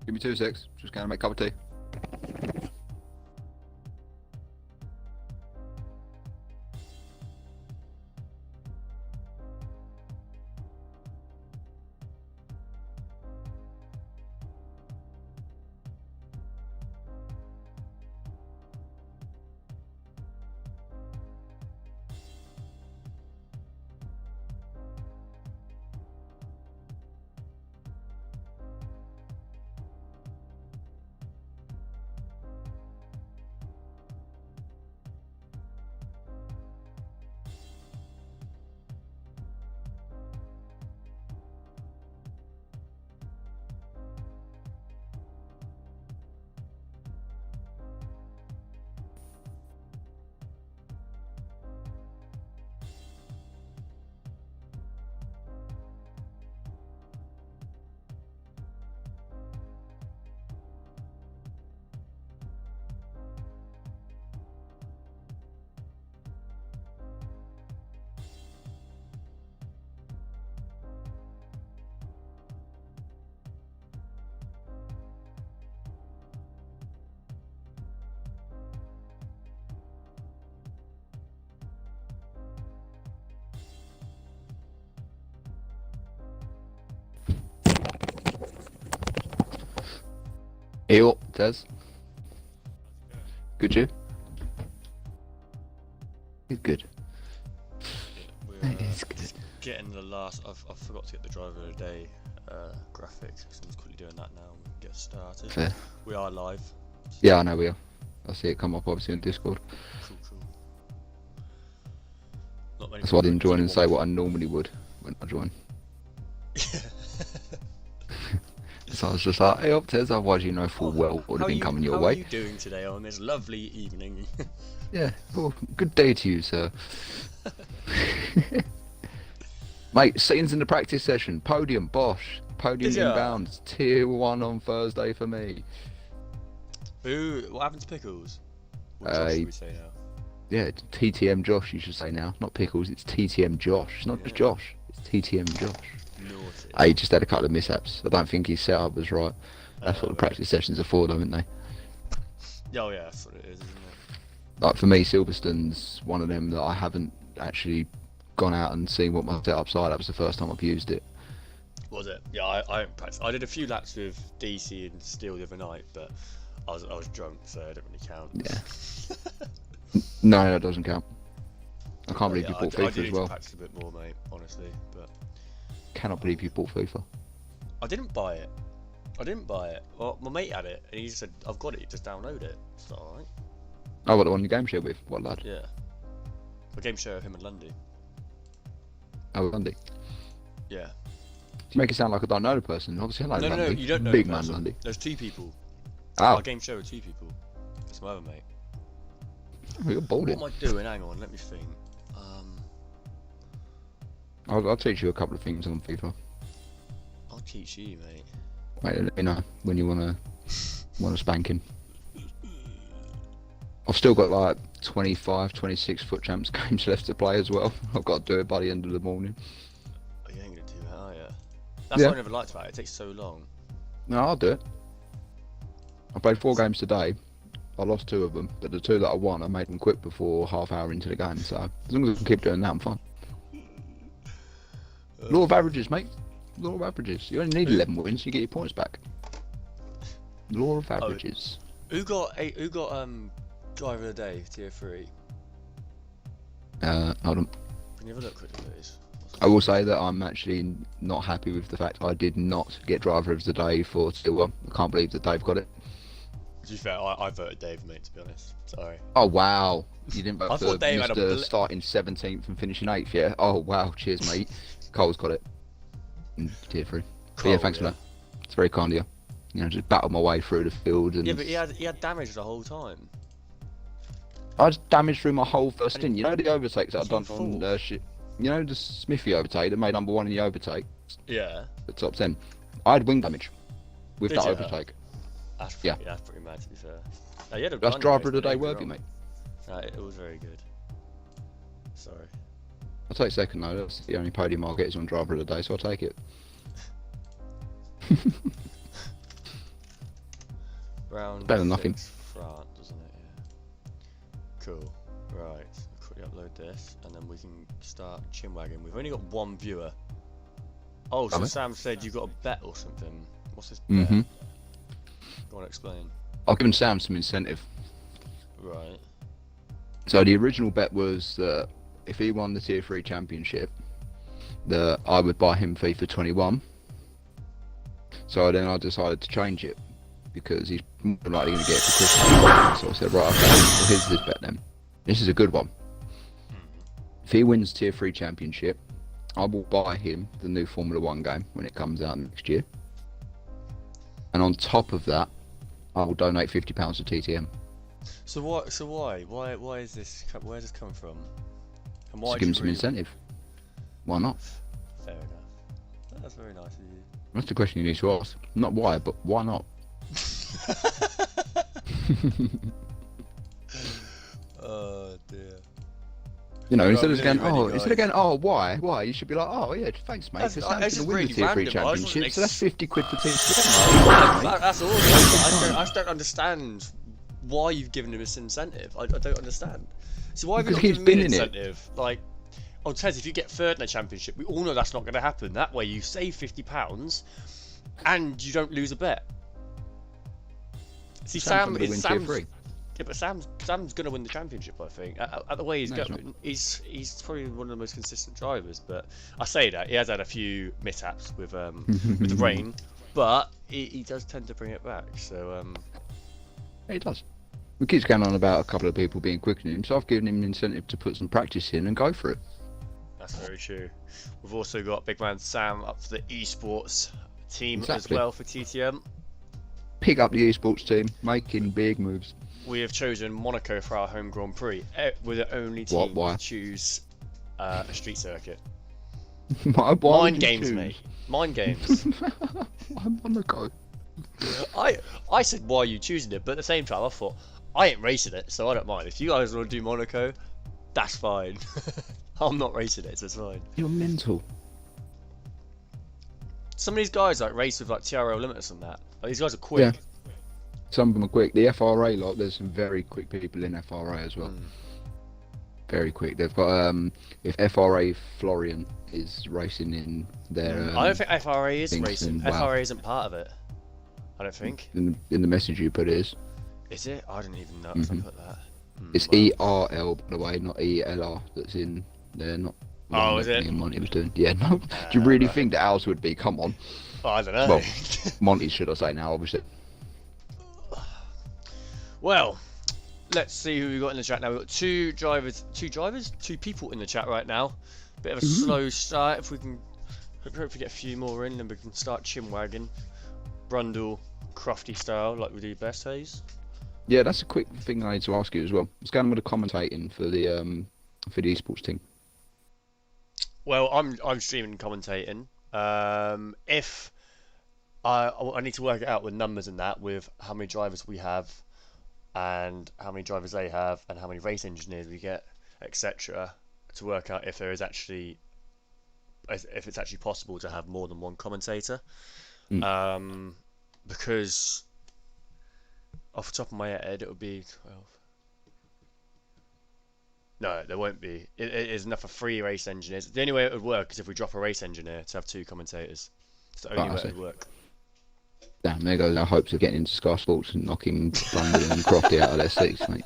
Give me 2 secs. Just going to make a cup of tea. Ew, Des. Good, you? It's good. We're It's good. getting the last. I forgot to get the driver of the day graphics, so I'm just quickly doing that now and get started. Fair. We are live. Yeah, I know we are. I see it come up obviously on Discord. Cool. Not many That's why I didn't people join and say actually what I normally would when I join. want- So I was just like, hey up Tez, otherwise you know full well what would have been coming your How way. are you doing today on this lovely evening? Yeah, well, good day to you, sir. Mate, scenes in the practice session, podium, Bosch, podium Did ya? inbounds, tier 1 on Thursday for me. Ooh, what happened to Pickles? What Uh, Josh should we say now? Yeah, TTM Josh you should say now, not Pickles, it's TTM Josh, it's not just Yeah. Josh, it's TTM Josh. Naughty. He just had a couple of mishaps, I don't think his setup was right. That's what the practice sessions are for though, aren't they? Oh yeah, that's what it is, isn't it? Like for me, Silverstone's one of them that I haven't actually gone out and seen what my setup's like. That was the first time I've used it. Was it? Yeah, I haven't practiced. I did a few laps with DC and Steel the other night, but I was drunk, so it didn't really count. Yeah. No, that doesn't count. I can't believe you bought I FIFA do as need well. to practice a bit more, mate. Honestly, but Cannot believe you bought FIFA. I didn't buy it. Well, my mate had it, and he said, "I've got it. Just download it." It's not alright. Oh, what the one you game share with? What lad? Yeah. A game share of him and Lundy. Oh, Lundy. Yeah. You make it sound like I don't know the person. Obviously, I know No, Lundy. you don't know Big the man person. Lundy. There's two people. Oh, Our game share with two people. It's my other mate. you're bald. What am I doing? Hang on, let me think. I'll teach you a couple of things on FIFA. I'll teach you, mate. Mate, let me know when you wanna spanking. I've still got like 25, 26 foot champs games left to play as well. I've got to do it by the end of the morning. Oh, you ain't gonna do that, are you? That's Yeah. what I never liked about it. It takes so long. No, I'll do it. I played 4 games today. I lost 2 of them, but the 2 that I won, I made them quit before half hour into the game. So as long as I can keep doing that, I'm fine. Law of averages, mate. Law of averages. You only need 11 wins, you get your points back. Law of averages. Who got driver of the day tier 3? Hold on. Can you have a look quickly, please? I will say that I'm actually not happy with the fact I did not get driver of the day for Stillwell. I can't believe that Dave got it. To be fair, I voted Dave, mate. To be honest, sorry. Oh wow, you didn't vote I for thought Dave had a Mr. starting 17th and finishing 8th, yeah? Oh wow, cheers mate. Cole's got it. Tier 3. But yeah, thanks for that. It's very kind of you. You know, just battled my way through the field and... Yeah, but he had damage the whole time. I just damaged through my whole first stint. You know the overtakes that I've done It's your on fault. shit. You know the Smithy overtake that made number 1 in the overtake, Yeah. the top 10. I had wing damage with Did that ya? overtake. That's Yeah. pretty mad, to be fair. No, you had a That's run driver race, of the day don't get me worthy, wrong. mate. No, it was very good. Sorry. I'll take second though. That's the only podium I'll get is on driver of the day, so I'll take it. Round better than nothing. 6 France, doesn't it? Yeah. Cool. Right. Quickly upload this, and then we can start chinwagging. We've only got one viewer. Oh, so Sam said you got a bet or something. What's this bet? Go on, explain. I've given Sam some incentive. Right. So the original bet was that if he won the Tier 3 championship, that I would buy him FIFA 21. So then I decided to change it because he's more than likely going to get it for Christmas. So I said, right, okay, well, here's this bet then. This is a good one. If he wins Tier 3 championship, I will buy him the new Formula 1 game when it comes out next year. And on top of that, I will donate £50 to TTM. So what? So why is this? Where does this come from? And why? To give him some incentive. Why not? Fair enough. That's very nice of you. That's the question you need to ask. Not why, but why not? Oh dear. You know, instead of going, why? You should be like, oh yeah, thanks mate, because Sam's going to win the Tier 3 championship, so that's 50 quid for TTM. That's awesome. I just don't understand why you've given him this incentive. I don't understand. So why have you not given me an incentive? Like, oh Tez, if you get third in the championship, we all know that's not going to happen. That way you save £50 and you don't lose a bet. See, Sam's yeah, but Sam's going to win the championship, I think. At the way he's going, he's probably one of the most consistent drivers. But I say that he has had a few mishaps with with the rain, but he does tend to bring it back. So he does. We keep going on about a couple of people being quicker than him, so I've given him an incentive to put some practice in and go for it. That's very true. We've also got big man Sam up for the esports team as well for TTM. Pick up the esports team, making big moves. We have chosen Monaco for our home Grand Prix. We're the only team to choose a street circuit. Mind games, mate. Mind games. Why Monaco? I said, why are you choosing it? But at the same time, I thought, I ain't racing it, so I don't mind. If you guys want to do Monaco, that's fine. I'm not racing it, so it's fine. You're mental. Some of these guys like race with like TRL limits and that. Like, these guys are quick. Yeah. Some of them are quick. The FRA lot, there's some very quick people in FRA as well. Very quick. They've got if FRA Florian is racing in their. I don't think FRA is racing. Wow. FRA isn't part of it. I don't think. In the message you put is. Is it? I didn't even know if I put that. It's ERL, by the way, not ELR. That's in there, not. Oh, is it? Monty was doing. Yeah, no. Do you really think that ours would be? Come on. Oh, I don't know. Well, Monty should I say now, obviously. Well, let's see who we got in the chat now. We've got two people in the chat right now. Bit of a slow start. If we can hopefully get a few more in, then we can start chinwagging. Brundle, Crofty style, like we do best, Hayes. Yeah, that's a quick thing I need to ask you as well. What's going on with the commentating for the esports team? Well, I'm streaming and commentating. If I need to work it out with numbers and that, with how many drivers we have, and how many drivers they have, and how many race engineers we get, etc., to work out if it's actually possible to have more than one commentator. Because off the top of my head, it would be 12. No, there won't be. It is enough for 3 race engineers. The only way it would work is if we drop a race engineer to have 2 commentators. It's the only way it would work. Damn, there goes our hopes of getting into Sky Sports and knocking London and Crofty out of their seats, mate.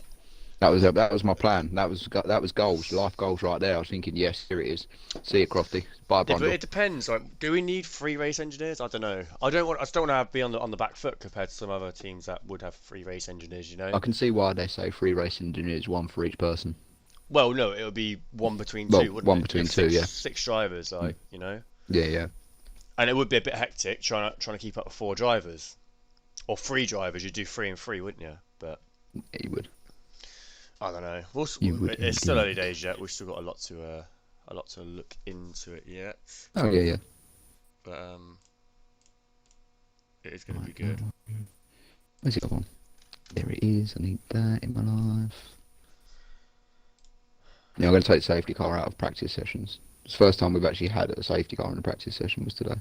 That was my plan. That was goals, life goals right there. I was thinking, yes, here it is. See you, Crofty. Bye, Brundle. It depends. Like, do we need 3 race engineers? I don't know. I just don't want to be on the back foot compared to some other teams that would have 3 race engineers. You know. I can see why they say 3 race engineers, 1 for each person. Well, no, it would be 1 between 2, wouldn't it? 1 between 2, yeah. 6 drivers, like you know. Yeah. And it would be a bit hectic trying to keep up with 4 drivers, or 3 drivers. You'd do 3 and 3, wouldn't you? But yeah, you would. I don't know. It's still early days yet. We've still got a lot to look into it yet. Oh yeah. But it is going to be good. Where's it gone? There it is. I need that in my life. Yeah, I'm going to take the safety car out of practice sessions. It's the first time we've actually had a safety car in a practice session was today.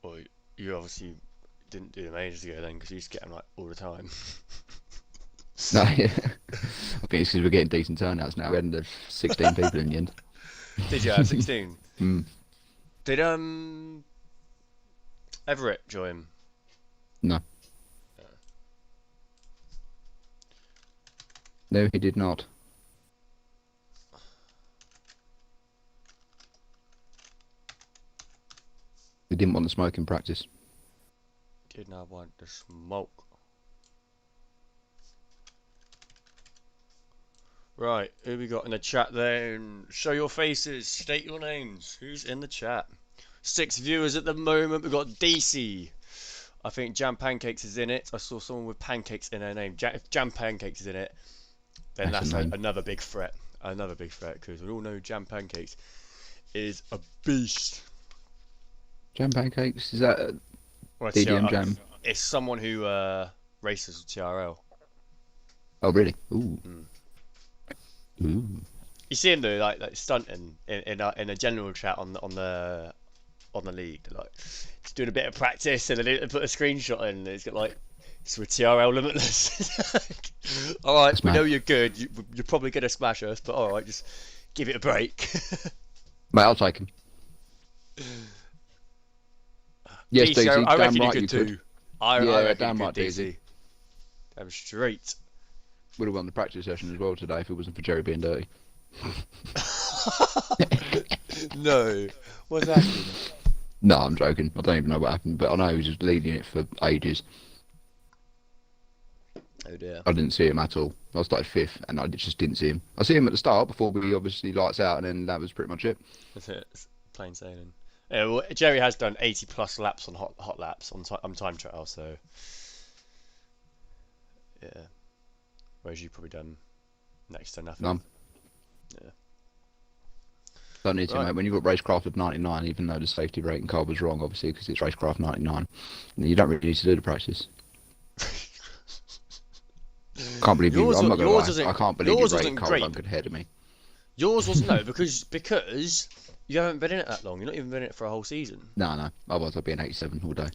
Well, didn't do them ages ago then, because you used to get them like all the time. No, yeah. I think it's because we're getting decent turnouts now. We had 16 people in the end. Did you have 16? Mm. Did Everett join? No. No, he did not. He didn't want the smoke in practice. Did not want the smoke. Right, who we got in the chat then? Show your faces, state your names. Who's in the chat? 6 viewers at the moment. We've got DC. I think Jam Pancakes is in it. I saw someone with pancakes in her name. If Jam Pancakes is in it, then that's another big threat. Another big threat, because we all know Jam Pancakes is a beast. Jam Pancakes? Is that Well, TTM Jam? It's someone who races with TRL. Oh, really? Ooh. Ooh. You see him though, like stunting in a general chat on the league, like just doing a bit of practice, and then they put a screenshot in, and it's got like, it's with TRL Limitless. All right, we know you're good. You're probably gonna smash us, but all right, just give it a break. Mate, I'll take him. Yes, DC, Daisy, I damn reckon right you you could could. too. I reckon damn you right, could, Daisy. Damn straight. Would have won the practice session as well today if it wasn't for Jerry being dirty. No, what's happening? No, I'm joking. I don't even know what happened, but I know he was just leading it for ages. Oh dear. I didn't see him at all. I started 5th, and I just didn't see him. I see him at the start before we obviously lights out, and then that was pretty much it. That's it. It's plain sailing. Yeah, well, Jerry has done 80 plus laps on hot laps on time trial, so yeah. Whereas you've probably done next to nothing. None. Yeah. Don't need to, Right. mate. When you've got racecraft of 99, even though the safety rating card was wrong, obviously, because it's racecraft 99, you don't really need to do the practice. Can't believe you. I'm not gonna lie. I can't believe you rated Cole Duncan ahead of me. Yours wasn't, no, because you haven't been in it that long. You're not even been in it for a whole season. No. Otherwise, I'd be an 87 all day.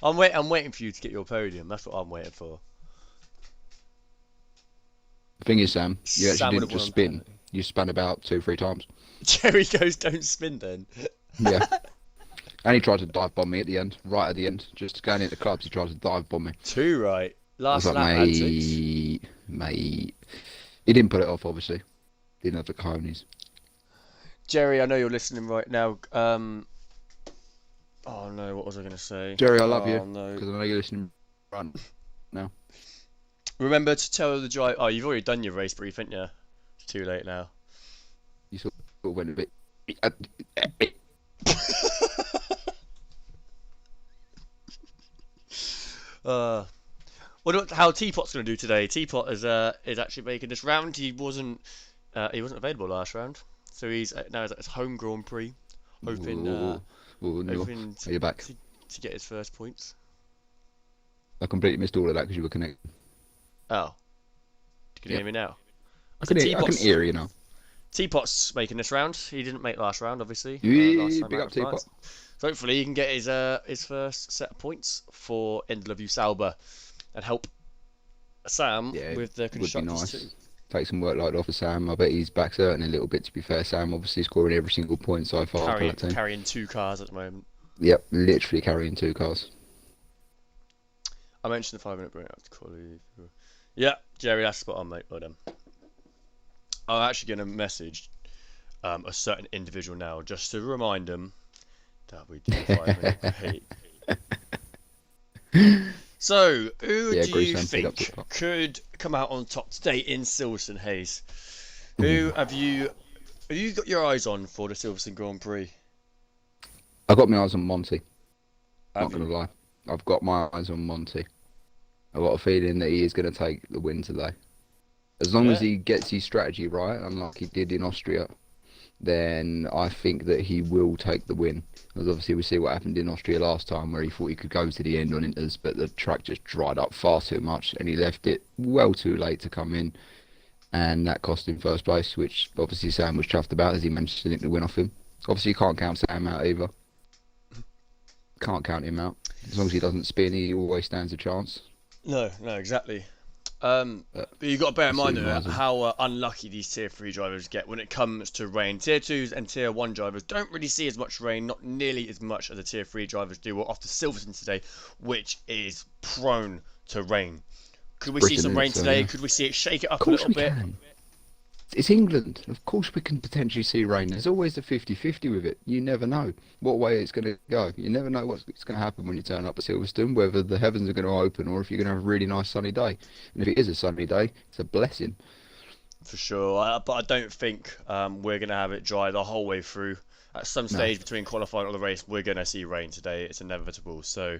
I'm waiting for you to get your podium. That's what I'm waiting for. The thing is, Sam, you Sam actually would didn't have just spin. You spun about 2-3 times. Jerry goes, don't spin then. Yeah. And he tried to dive bomb me at the end, right at the end. Just going into clubs, he tried to dive bomb me. 2 right. Last I was lap, like, mate. He didn't put it off, obviously. Didn't have the cojones. Jerry, I know you're listening right now. Oh no, what was I going to say? Jerry, I love you. No. Because I know you're listening right now. Remember to tell the driver. Oh, you've already done your race brief, haven't you? It's too late now. You sort of went a bit. Wonder how Teapot's going to do today. Teapot is actually making this round. He wasn't available last round, so he's now at his home Grand Prix, hoping No. Are you back? to get his first points. I completely missed all of that because you were connected. Oh, can you hear me now? I can hear you now. Teapot's making this round. He didn't make last round, obviously. Big up Teapot. So hopefully he can get his first set of points for End of Sauber and help Sam with the constructors would be nice. too. Take some workload off of Sam. I bet he's back certain a little bit, to be fair. Sam obviously scoring every single point so far. Carrying 2 cars at the moment. Yep, literally carrying 2 cars. I mentioned the 5-minute break after quality. Yeah, Jerry, that's spot on, mate. Well done. I'm actually going to message a certain individual now just to remind him that we do 5-minute break. So, who do you think could come out on top today in Silverstone, Hayes? Who have you got your eyes on for the Silverstone Grand Prix? I got my eyes on Monty. Not going to lie. I've got my eyes on Monty. I've got a feeling that he is going to take the win today. As long as he gets his strategy right, unlike he did in Austria, then I think that he will take the win. As obviously we see what happened in Austria last time, where he thought he could go to the end on Inters, but the track just dried up far too much, and he left it well too late to come in, and that cost him first place, which obviously Sam was chuffed about, as he managed to nick the win off him. Obviously you can't count Sam out either. Can't count him out. As long as he doesn't spin, he always stands a chance. No, no, exactly. But But you've got to bear in I see mind him though, rising. how unlucky these tier 3 drivers get when it comes to rain. Tier 2s and tier 1 drivers don't really see as much rain, not nearly as much as the tier 3 drivers do. We're off to Silverstone today, which is prone to rain. Could we see Britain, some innit? rain So today? yeah. Could we see it shake it Of up a course little we bit? can. It's England. Of course we can potentially see rain. There's always a 50-50 with it. You never know what way it's going to go. You never know what's going to happen when you turn up at Silverstone, whether the heavens are going to open or if you're going to have a really nice sunny day. And if it is a sunny day, it's a blessing. For sure, but I don't think we're going to have it dry the whole way through. At some No. stage between qualifying and the race, we're going to see rain today. It's inevitable. So,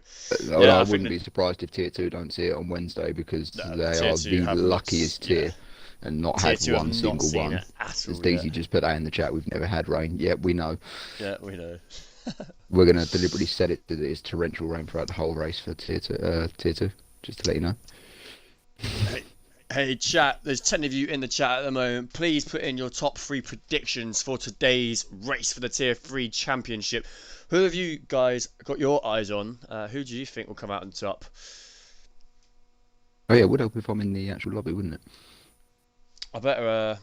Although yeah, I I think wouldn't be surprised if Tier 2 don't see it on Wednesday because they tier are 2 the have not, luckiest yeah, tier and not tier had 2 have one not single seen one. it at As all yet. Daisy just put that in the chat, we've never had rain. Yeah, we know. Yeah, we know. We're going to deliberately set it that it's torrential rain throughout the whole race for tier 2, just to let you know. Hey chat, there's 10 of you in the chat at the moment. Please put in your top 3 predictions for today's race for the Tier 3 Championship. Who have you guys got your eyes on? Who do you think will come out on top? Oh yeah, it would help if I'm in the actual lobby, wouldn't it? I better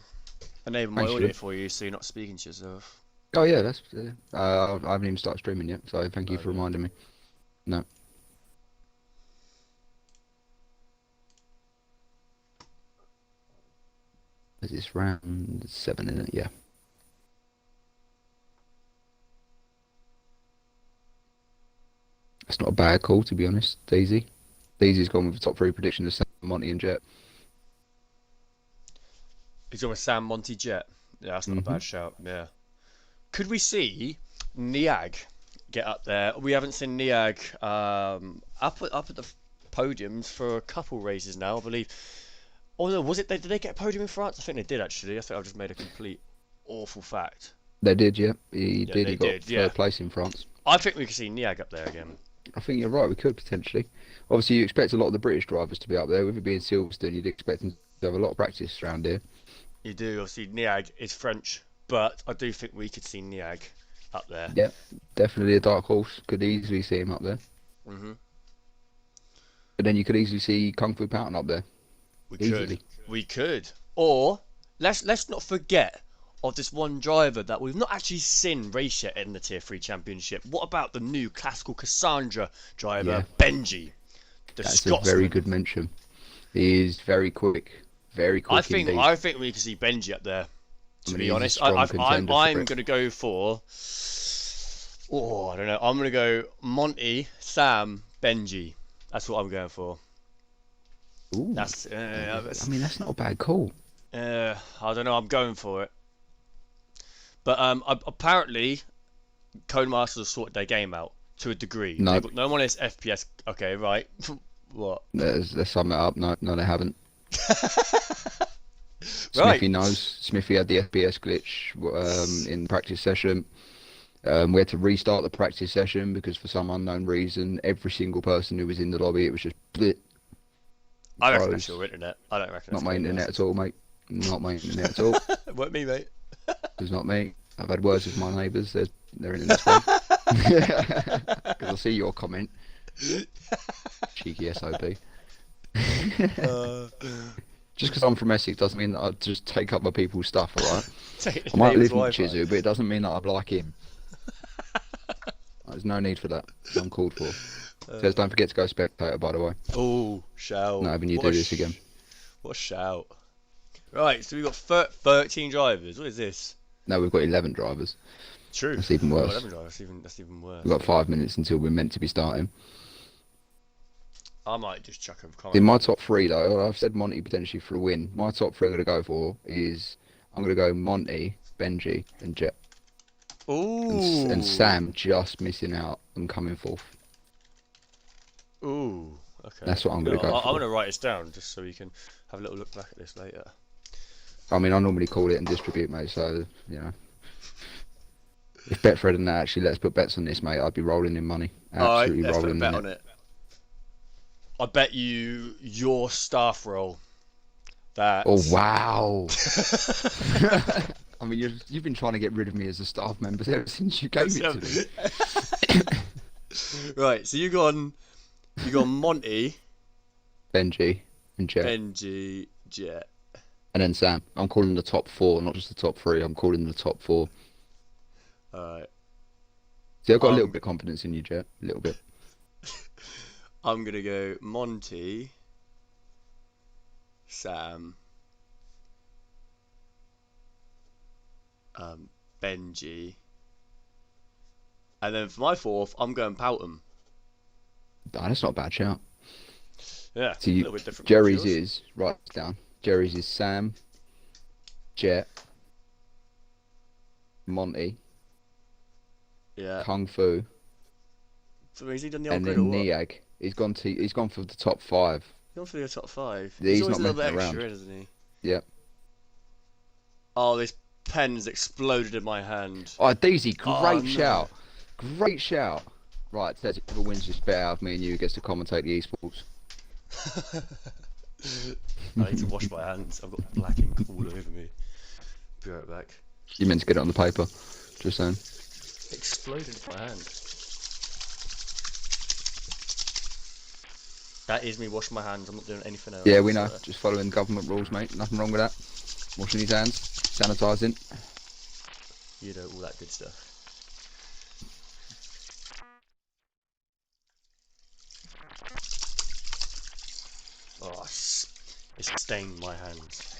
enable my Thanks, audio Stuart. for you so you're not speaking to yourself. Oh yeah, that's. I haven't even started streaming yet, so thank you Oh, for yeah. reminding me. No. Is this round 7 in it? Yeah. That's not a bad call, to be honest, Daisy. Daisy's gone with the top 3 prediction of Sam, Monty and Jet. He's on with Sam Monty Jet. Yeah, that's not a hmm bad shout. Yeah. Could we see Niag get up there? We haven't seen Niag up at the podiums for a couple races now, I believe. Oh no, was it? Did they get a podium in France? I think they did actually. I think I've just made a complete awful fact. They did, yeah. He Yeah, did. they He got did. Yeah, third place in France. I think we could see Niag up there again. I think you're right. We could potentially. Obviously, you expect a lot of the British drivers to be up there. With it being Silverstone, you'd expect them to have a lot of practice around here. You do. Obviously, Niag is French, but I do think we could see Niag up there. Yeah, definitely a dark horse. Could easily see him up there. Mhm. But then you could easily see Kung Fu Patton up there. We Easily. could. We could. Or let's not forget of this one driver that we've not actually seen race yet in the Tier 3 Championship. What about the new classical Cassandra driver, Yeah. Benji, the That's Scotsman? a very good mention. He is very quick. Very quick indeed. I think we could see Benji up there. To I mean, be he's a honest, strong contender for I'm it. going to go for. Oh, I don't know. I'm going to go Monty, Sam, Benji. That's what I'm going for. Ooh. That's. I mean, that's not a bad call. I don't know. I'm going for it. But apparently, Codemasters have sorted their game out to a degree. No. They've got no one is FPS. Okay, right. What? Let's sum it up. No, they haven't. Right. Smithy knows. Smithy had the FPS glitch in practice session. We had to restart the practice session because for some unknown reason, every single person who was in the lobby, it was just blip. I reckon Froze. that's your internet. I don't reckon Not that's my internet at all, mate. Not my internet at all. It weren't me, mate. It's not me. I've had words with my neighbours. Their internet's fine. Because I see your comment. Cheeky SOB. Just because I'm from Essex doesn't mean that I just take up my people's stuff, alright? I might live in Chizu, but it doesn't mean that I like him. There's no need for that. It's uncalled for. Says don't forget to go spectator, by the way. Oh, shout. Not having you What do a this again. What a shout. Right, so we've got 13 drivers. What is this? No, we've got 11 drivers. True. That's even We've got worse. 11 drivers. That's even worse. We've got 5 minutes until we're meant to be starting. I might just chuck a In comment. my top 3, though, I've said Monty potentially for a win. My top 3 I'm going to go for is I'm going to go Monty, Benji, and Jet. Ooh. And Sam just missing out and coming fourth. Ooh. Okay. That's what I'm going to go I'm for. going to write this down just so we can have a little look back at this later. I mean, I normally call it and distribute, mate, so, you know. If Betfred and that actually lets put bets on this, mate, I'd be rolling in money. Absolutely Alright, let's put a rolling bet in on it. I bet you your staff roll. That. Oh, wow. I mean, you've been trying to get rid of me as a staff member ever since you gave it to me. Right, so you gone Monty, Benji and Jet. Benji, Jet. And then Sam. I'm calling the top 4, not just the top 3. I'm calling the top 4. Alright. See, I've got a little bit of confidence in you, Jet. A little bit. I'm gonna go Monty, Sam, Benji, and then for my 4th, I'm going Powham. Oh, that's not a bad shout. Yeah, So a little bit different. Jerry's is, write this down. Jerry's is Sam, Jet, Monty, Yeah. Kung Fu, So has he done the and upgrade then or what? Niag. He's gone for the top 5. He's gone for the top 5. Yeah, He's he's always not a little bit messing extra, around. isn't he? Yep. Oh, this pen's exploded in my hand. Oh, DZ, Oh, great no. shout. Great shout. Right, says whoever wins this bet out of me and you gets to commentate the esports. I need to wash my hands. I've got black ink all over me. Be right back. You meant to get it on the paper. Just saying. Exploded in my hand. That is me washing my hands. I'm not doing anything else. Yeah, we know. Just following government rules, mate. Nothing wrong with that. Washing his hands, sanitising. You know, all that good stuff. Oh, it's stained my hands.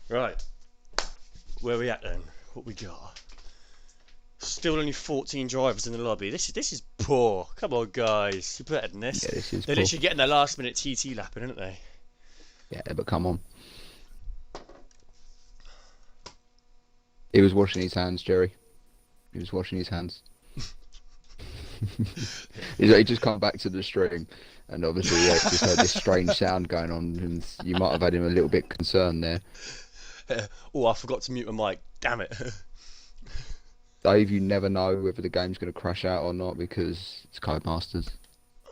Right. Where are we at then? What we got? Still only 14 drivers in the lobby. This is poor. Come on, guys. You're better than this. Yeah, this is They're poor. literally getting their last minute TT lapping, aren't they? Yeah, but come on. He was washing his hands, Jerry. He was washing his hands. He just come back to the stream, and obviously just heard this strange sound going on, and you might have had him a little bit concerned there. Oh, I forgot to mute my mic. Damn it. Dave, you never know whether the game's going to crash out or not because it's Codemasters.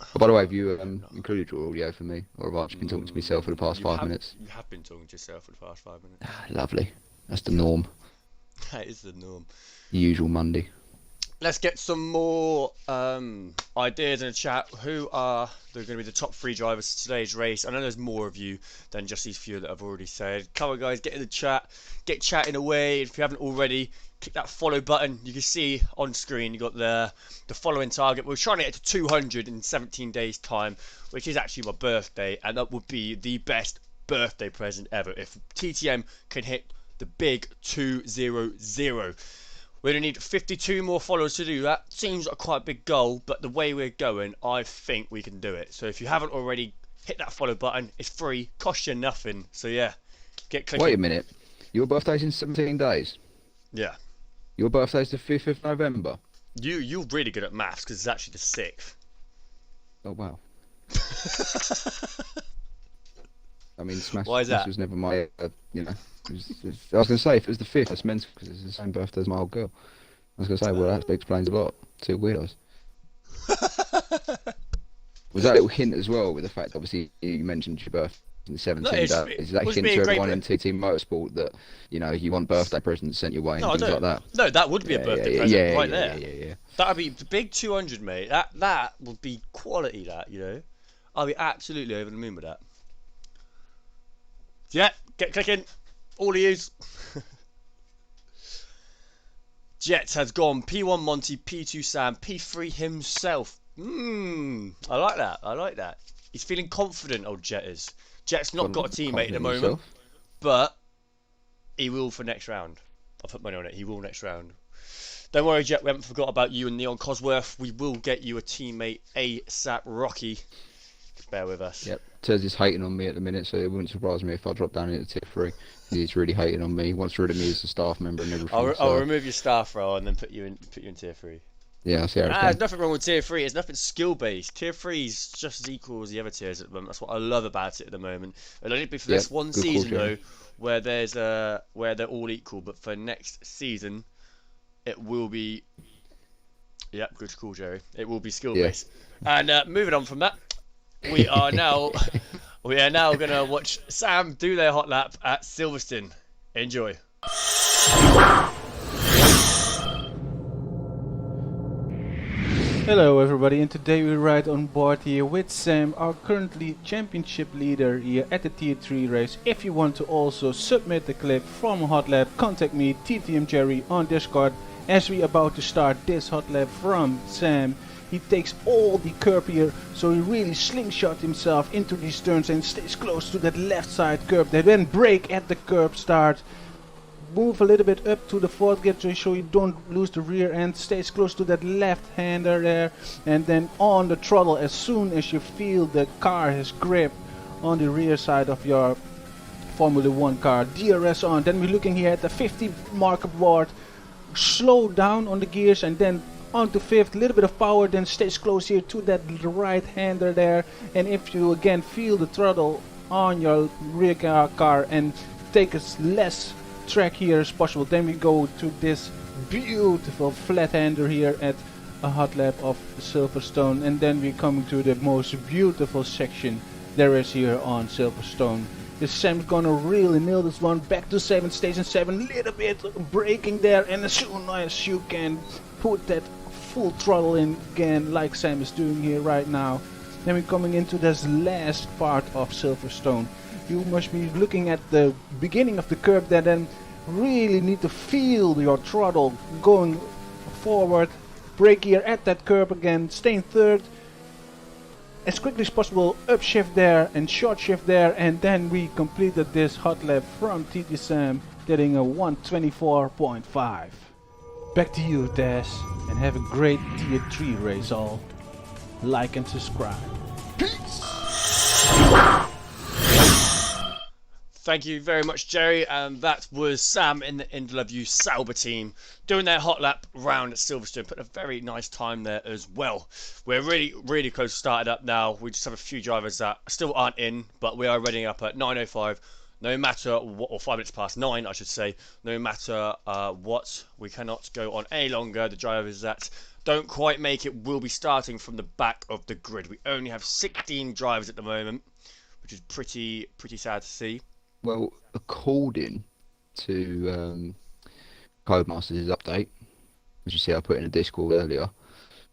Oh, by the way, have you included your audio for me, or have I just been talking to myself for the past 5 minutes? You have been talking to yourself for the past 5 minutes. Lovely. That's the norm. That is the norm. The usual Monday. Let's get some more ideas in the chat. Who are going to be the top 3 drivers for today's race? I know there's more of you than just these few that I've already said. Come on, guys, get in the chat. Get chatting away. If you haven't already, click that follow button. You can see on screen you got the following target. We're trying to get to 200 in 17 days time, which is actually my birthday, and that would be the best birthday present ever if TTM can hit the big 200. We're going to need 52 more followers to do that. Seems like a quite big goal, but the way we're going, I think we can do it. So if you haven't already, hit that follow button. It's free, costs you nothing. So yeah, get clicking. Wait a minute. Your birthday's in 17 days? Yeah. Your birthday's the 5th of November? You're really good at maths because it's actually the 6th. Oh, wow. I mean, Smash Why is that? was never my, you know... I was going to say, if it was the 5th, that's mental because it's the same birthday as my old girl. I was going to say, well, that explains a lot. 2 weirdos. Was that a little hint as well with the fact, obviously, you mentioned your birthday in 17 days? Is that a hint to everyone in TT Motorsport that, you know, you want birthday presents sent your way and things like that? No, that would be a birthday present there. Yeah. That would be the big 200, mate. That would be quality, that, you know. I'll be absolutely over the moon with that. Yeah, get clicking. All of yous. Jets has gone P1 Monty, P2 Sam, P3 himself. I like that. I like that. He's feeling confident, old Jet is. Jet's not got a teammate at the moment, but he will for next round. I'll put money on it. He will next round. Don't worry, Jet. We haven't forgot about you and Neon Cosworth. We will get you a teammate ASAP Rocky. Bear with us. Yep. Tez is hating on me at the minute, so it wouldn't surprise me if I drop down into tier 3. He's really hating on me. He wants rid of me as a staff member and everything. I'll remove your staff role and then put you in tier 3. Yeah, I'll see how it There's nothing wrong with tier 3. It's nothing skill based. Tier 3 is just as equal as the other tiers at the moment. That's what I love about it at the moment. It'll only be for this one season though, where they're all equal. But for next season, it will be. Yep, good call, Jerry. It will be skill based. And moving on from that, we are now gonna watch Sam do their hot lap at Silverstone. Enjoy. Hello everybody, and today we ride on board here with Sam, our currently championship leader here at the Tier 3 race. If you want to also submit the clip from Hot Lap, contact me, TTM Jerry, on Discord, as we about to start this Hot Lap from Sam. He takes all the curb here, so he really slingshot himself into these turns and stays close to that left side curb. They then brake at the curb start. Move a little bit up to the fourth gear so you don't lose the rear end. Stays close to that left hander there, and then on the throttle as soon as you feel the car has grip on the rear side of your Formula 1 car. DRS on. Then we're looking here at the 50 marker board. Slow down on the gears and then onto fifth. Little bit of power, then stays close here to that right hander there. And if you again feel the throttle on your rear car and take as less track here as possible, then we go to this beautiful flat hander here at a Hot Lap of Silverstone, and then we're coming to the most beautiful section there is here on Silverstone. Is Sam's gonna really nail this one. Back to 7, station 7, little bit braking there, and as soon as you can put that full throttle in again like Sam is doing here right now. Then we're coming into this last part of Silverstone. You must be looking at the beginning of the curve there, then really need to feel your throttle going forward. Brake here at that curve again, staying third. As quickly as possible, upshift there and short shift there, and then we completed this Hot Lap from TT Sam, getting a 124.5. Back to you, Des, and have a great Tier 3 race all. Like and subscribe. Peace! Thank you very much, Jerry, and that was Sam in the IndyLoveU Sauber team doing their hot lap round at Silverstone. Put a very nice time there as well. We're really close to starting up now. We just have a few drivers that still aren't in, but we are readying up at 9:05. No matter what, or 5 minutes past 9, I should say. No matter what, we cannot go on any longer. The drivers that don't quite make it will be starting from the back of the grid. We only have 16 drivers at the moment, which is pretty sad to see. Well, according to Codemasters' update, as you see I put in a Discord earlier,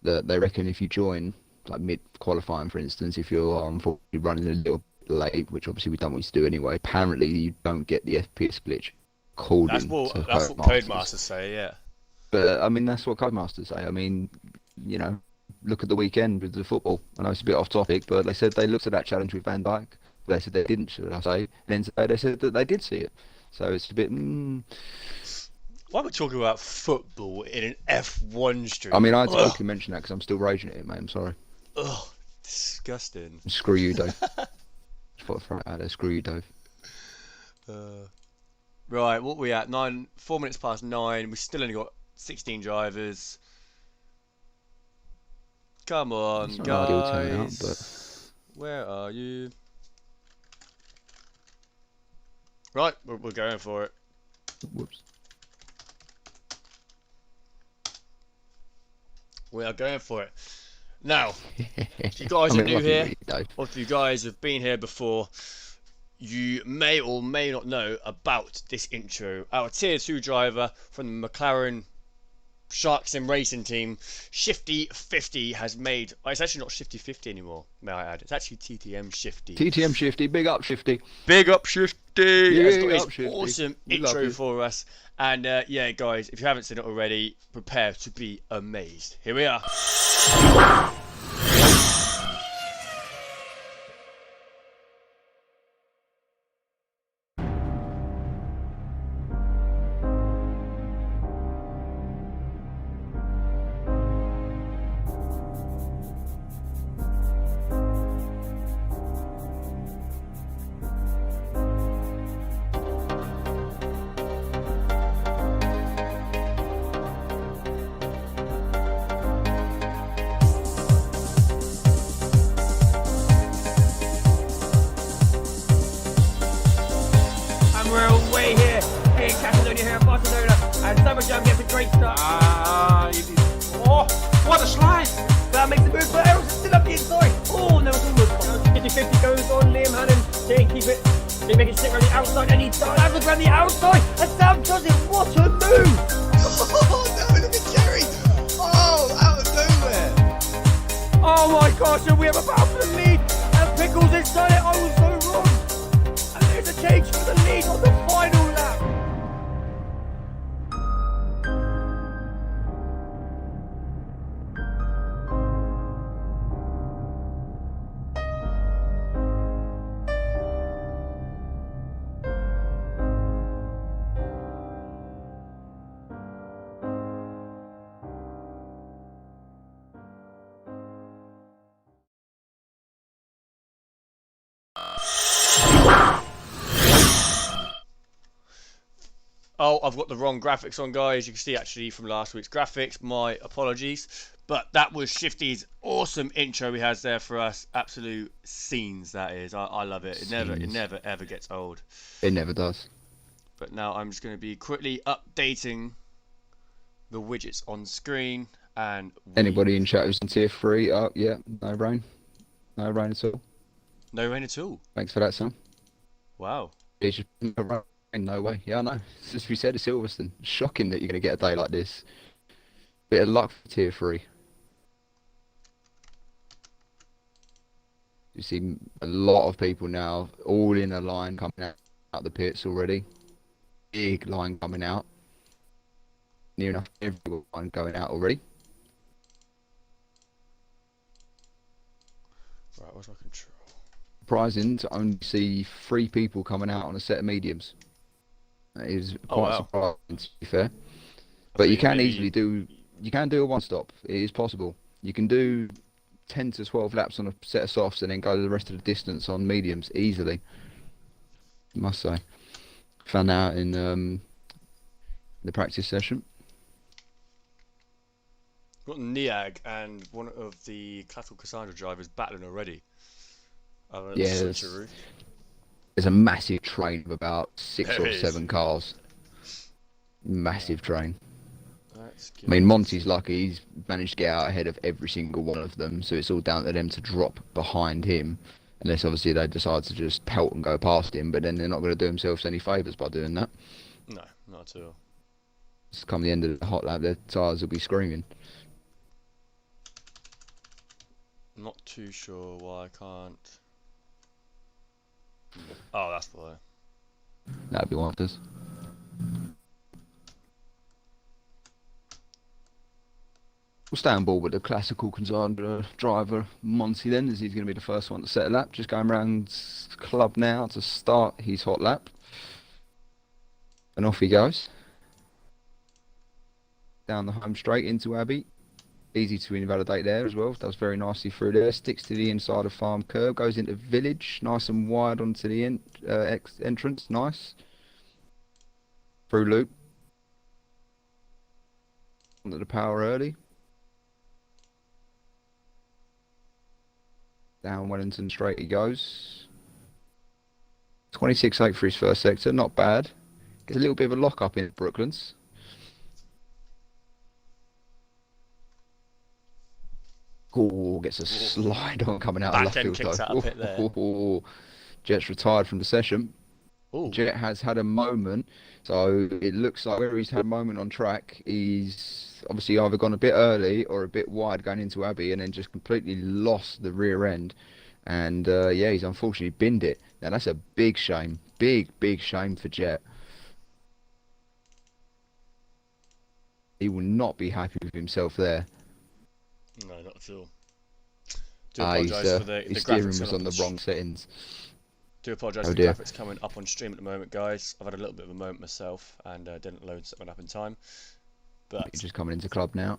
that they reckon if you join like mid-qualifying, for instance, if you're unfortunately running a little bit late, which obviously we don't want you to do anyway, apparently you don't get the FPS glitch. That's what Codemasters say, yeah. But I mean, that's what Codemasters say. I mean, you know, look at the weekend with the football. I know it's a bit off topic, but they said they looked at that challenge with Van Dijk. They said they didn't, should I say? And then they said that they did see it. So it's a bit. Why are we talking about football in an F1 stream? I mean, I totally mentioned that because I'm still raging at it, mate. I'm sorry. Ugh, disgusting. Screw you, Dave. Just thought I'd throw it out there. Screw you, Dave. Right, what are we at? 4 minutes past 9. We still only got 16 drivers. Come on, It's not an ideal turnout, guys. but Where are you? Right, we're going for it. whoops. We are going for it. Now, if you guys are new here, or if you guys have been here before, you may or may not know about this intro. Our Tier 2 driver from the McLaren Shark Sim Racing team, Shifty 50, has made. Oh, it's actually not Shifty 50 anymore, may I add. It's actually TTM Shifty. TTM Shifty, big up Shifty. Big up Shifty! It's got his Shifty. awesome We love intro you. for us. And yeah, guys, if you haven't seen it already, prepare to be amazed. Here we are. We're away here in Catalonia here in Barcelona, and Silverstone gets a great start. Oh, what a slide! That makes the move, but Errol's still up the inside. Oh, no, it's almost 50-50 goes on Liam Hannon. They keep it. They make it stick around the outside, and he does around the outside, and Sam does it. What a move! Oh no, look at Jerry! Oh, out of nowhere! Caution, we have a battle for the lead, and Pickles inside it. Oh, so wrong. And there's a change for the lead on the final lap. Oh, I've got the wrong graphics on, guys. You can see actually from last week's graphics. My apologies. But that was Shifty's awesome intro he has there for us. Absolute scenes, that is. I love it. It never ever gets old. It never does. But now I'm just going to be quickly updating the widgets on screen. And Anybody in chat who's on tier 3? Oh, yeah, no rain. No rain at all. no rain at all. Thanks for that, Sam. Wow. It's just no rain. No way. Yeah, I know. As we said, Silverstone. Shocking that you're going to get a day like this. Bit of luck for tier 3. You see a lot of people now, all in a line coming out the pits already. Big line coming out. Near enough everyone going out already. Right, what's my control? Surprising to only see 3 people coming out on a set of mediums. That is quite surprising, to be fair. But you can easily do. You can do a one-stop. It is possible. You can do 10 to 12 laps on a set of softs and then go the rest of the distance on mediums easily. I must say. Found out in the practice session. Got Niag and one of the Cattle Cassandra drivers battling already. Yeah, there's a massive train of about 6 There or is. 7 cars. Massive train. Let's I mean, Monty's lucky. He's managed to get out ahead of every single one of them, so it's all down to them to drop behind him. Unless, obviously, they decide to just pelt and go past him, but then they're not going to do themselves any favours by doing that. No, not at all. It's come the end of the hot lap, their tyres will be screaming. Not too sure why I can't. Oh, that's why. That'd be one of us. We'll stay on board with the classical Cassandra driver, Monty, then, as he's going to be the first one to set a lap. Just going around club now to start his hot lap. And off he goes. Down the home straight into Abbey. Easy to invalidate there as well. Does very nicely through there. Sticks to the inside of farm curve. Goes into village. Nice and wide onto the entrance. Nice. Through loop. Onto the power early. Down Wellington straight he goes. 26.8 for his first sector. Not bad. Gets a little bit of a lock up in Brooklands. Oh, gets a slide on coming out of left field kicks out a pit there. though. Jet's retired from the session. Ooh. Jet has had a moment, so it looks like where he's had a moment on track, he's obviously either gone a bit early or a bit wide going into Abbey and then just completely lost the rear end. And yeah, he's unfortunately binned it. Now that's a big shame. Big shame for Jet. He will not be happy with himself there. No, not at all. Do apologise for the his graphics steering was coming on up the wrong settings. Do apologise Oh for the dear. graphics coming up on stream at the moment, guys. I've had a little bit of a moment myself and didn't load something up in time. But He's just coming into club now.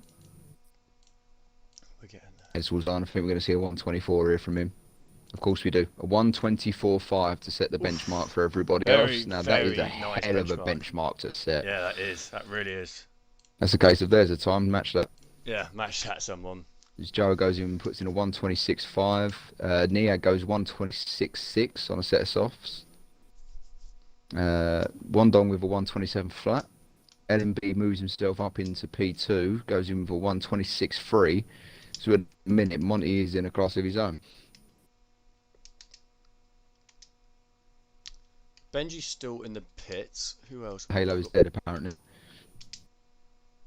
we're getting there. It's all done. I think we're going to see a 124 here from him. Of course we do. A 124.5 to set the benchmark for everybody Very, else. Now that is a very nice hell of a benchmark. benchmark to set. Yeah, that is. That really is. That's a case of there's a time match that. Yeah, match that someone. As Joe goes in and puts in a 126.5. Nia goes 126.6 on a set of softs. Wandong with a 127 flat. LMB moves himself up into P2, goes in with a 126.3. So at the minute, Monty is in a class of his own. Benji's still in the pits. Who else? Halo is dead apparently.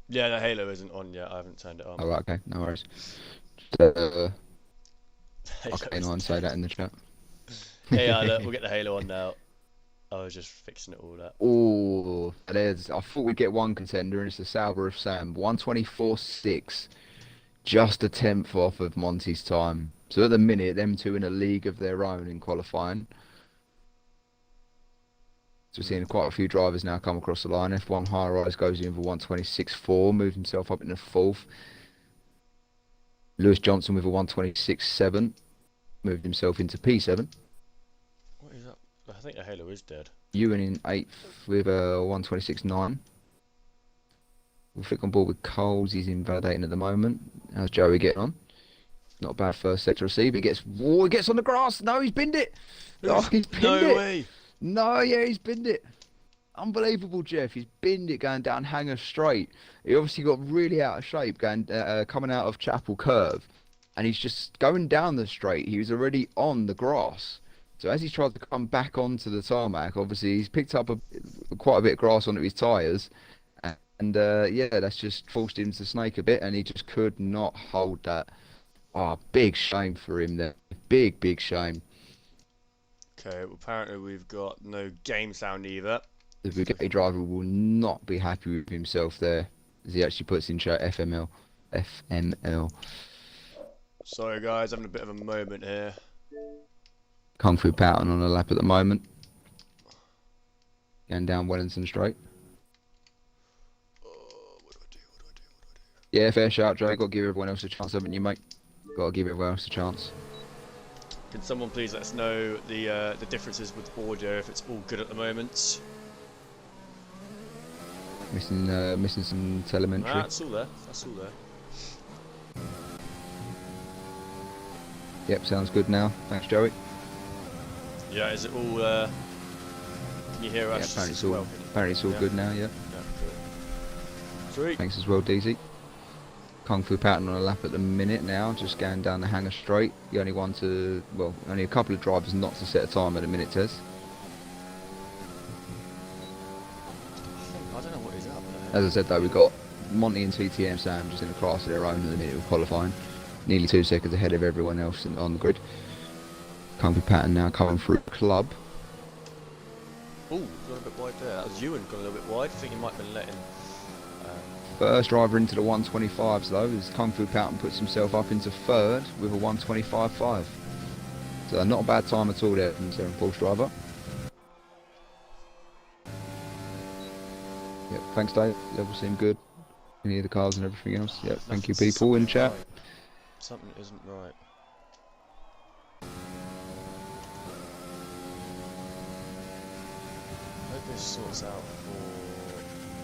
Yeah, the Halo isn't on yet. I haven't turned it on. Oh, right, okay, no worries. Okay, anyone say that in the chat? Yeah, look, we'll get the Halo on now. I was just fixing it all up. Oh, there's. I thought we'd get one contender, and it's the Sauber of Sam. 124.6. Just a tenth off of Monty's time. So at the minute, them two in a league of their own in qualifying. So we're seeing quite a few drivers now come across the line. F1 High Rise goes in for 126.4, moved himself up into fourth. Lewis Johnson with a 126.7, moved himself into P7. What is that? I think the Halo is dead. Ewan in 8th with a 126.9. We'll flick on board with Coles, he's invalidating at the moment. How's Joey getting on? Not a bad first sector receive. He gets on the grass. No, he's binned it. Oh, he's pinned No it. way. No, yeah, he's binned it. Unbelievable, Jeff. He's binned it going down Hanger Straight. He obviously got really out of shape going coming out of Chapel Curve. And he's just going down the straight. He was already on the grass. So as he tried to come back onto the tarmac, obviously he's picked up quite a bit of grass onto his tyres. And yeah, that's just forced him to snake a bit, and he just could not hold that. Oh, big shame for him there. Big shame. Okay, well, apparently we've got no game sound either. The Bugatti driver will not be happy with himself there, as he actually puts in chat FML. FML. Sorry guys, having a bit of a moment here. Kung Fu Patton on a lap at the moment. Going down Wellington Straight. What do I do? Yeah, fair shout, Joe. Got to give everyone else a chance, haven't you, mate? Got to give everyone else a chance. Can someone please let us know the differences with audio, if it's all good at the moment? Missing some telemetry. Ah, that's all there. That's all there. Yep, sounds good now. Thanks, Joey. Yeah, is it all? Can you hear Yeah, us? apparently it's all good now. Yeah. Yeah, good. Sweet. Thanks as well, DZ. Kung Fu Patton on a lap at the minute now, just going down the Hanger Straight. The only one to, well, only a couple of drivers not to set a time at the minute, Tez. I don't know what is up there. As I said though, we've got Monty and TTM Sam just in a class of their own at the minute of qualifying. Nearly 2 seconds ahead of everyone else on the grid. Kung Fu Patton now coming through club. Oh, got a bit wide there. That was Ewan got a little bit wide. I think he might have been letting. First driver into the 125s though, as Kung Fu Patton puts himself up into third with a 125.5. So not a bad time at all there from the fourth driver. Yep, thanks Dave, level seemed good. Any of the cars and everything else. Yep, thank you people in chat. Right. Something isn't right. Hope this sorts out for...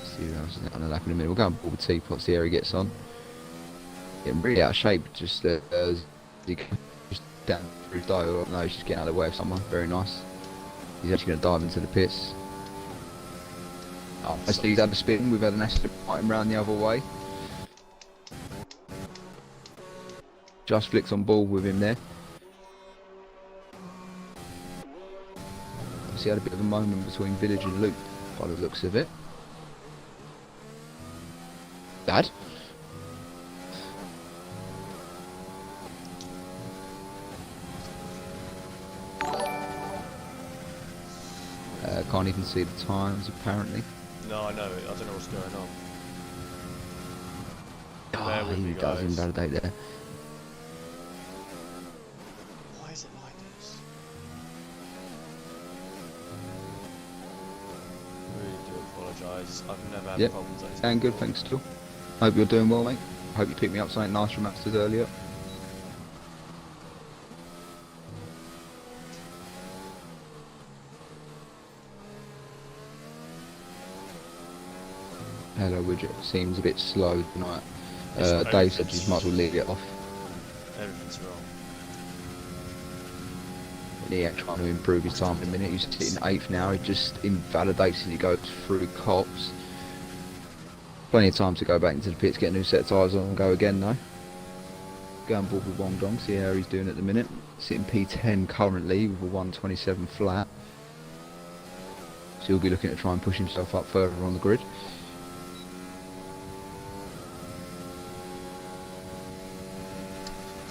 See who else is on the lap in a minute. We'll go and pull teapot, see how he gets on. Getting really out of shape, just as he just down through his dial. No, he's just getting out of the way of someone. Very nice. He's actually going to dive into the pits. Oh, as he's had a spin, we've had an Aston fighting round the other way. Just flicks on ball with him there. He had a bit of a moment between Village and Loop, by the looks of it. Dad? Can't even see the times apparently. No, I know. I don't know what's going on. Bear Oh, with he me, does guys. invalidate there. Why is it like this? I really do apologise. I've never had Yep. problems like this. And good, thanks still. Hope you're doing well, mate. Hope you picked me up something nice from Masters earlier. Hello, widget. Seems a bit slow tonight. Dave said you might as well leave it off. Everything's wrong. Yeah, trying to improve his time in a minute. He's sitting 8th now. He just invalidates as he goes through cops. Plenty of time to go back into the pits, get a new set of tyres on and go again though. Go and board with Wong Dong, see how he's doing at the minute. Sitting P10 currently with a 127 flat. So he'll be looking to try and push himself up further on the grid.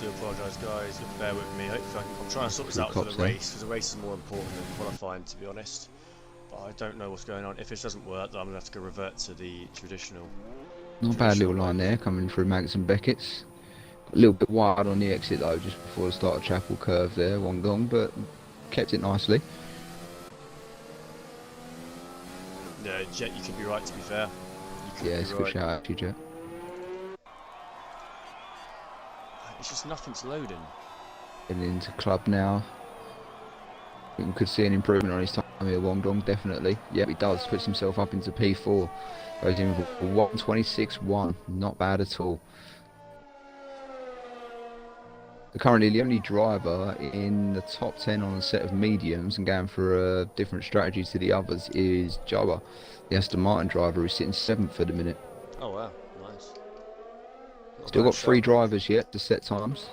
do apologise, guys. You'll bear with me. Hopefully I'm trying to sort this out for the race, because the race is more important than qualifying, to be honest. But I don't know what's going on. If this doesn't work, then I'm going to have to go revert to the traditional. Not a bad little line there, coming through Maggotts and Beckett's. A little bit wide on the exit though, just before the start of Chapel curve there, Wollongong, but kept it nicely. Yeah, Jet, you could be right, to be fair. Yeah, it's a good shout out to you, Jet. It's just nothing's loading. Getting into club now. I think we could see an improvement on his time here, Wollongong, definitely. Yeah, he does. Puts himself up into P4. Goes in for 1:26.1. Not bad at all. Currently, the only driver in the top 10 on a set of mediums and going for a different strategy to the others is Joa, the Aston Martin driver, who's sitting 7th for the minute. Oh wow, nice. Still got 3 drivers yet to set times.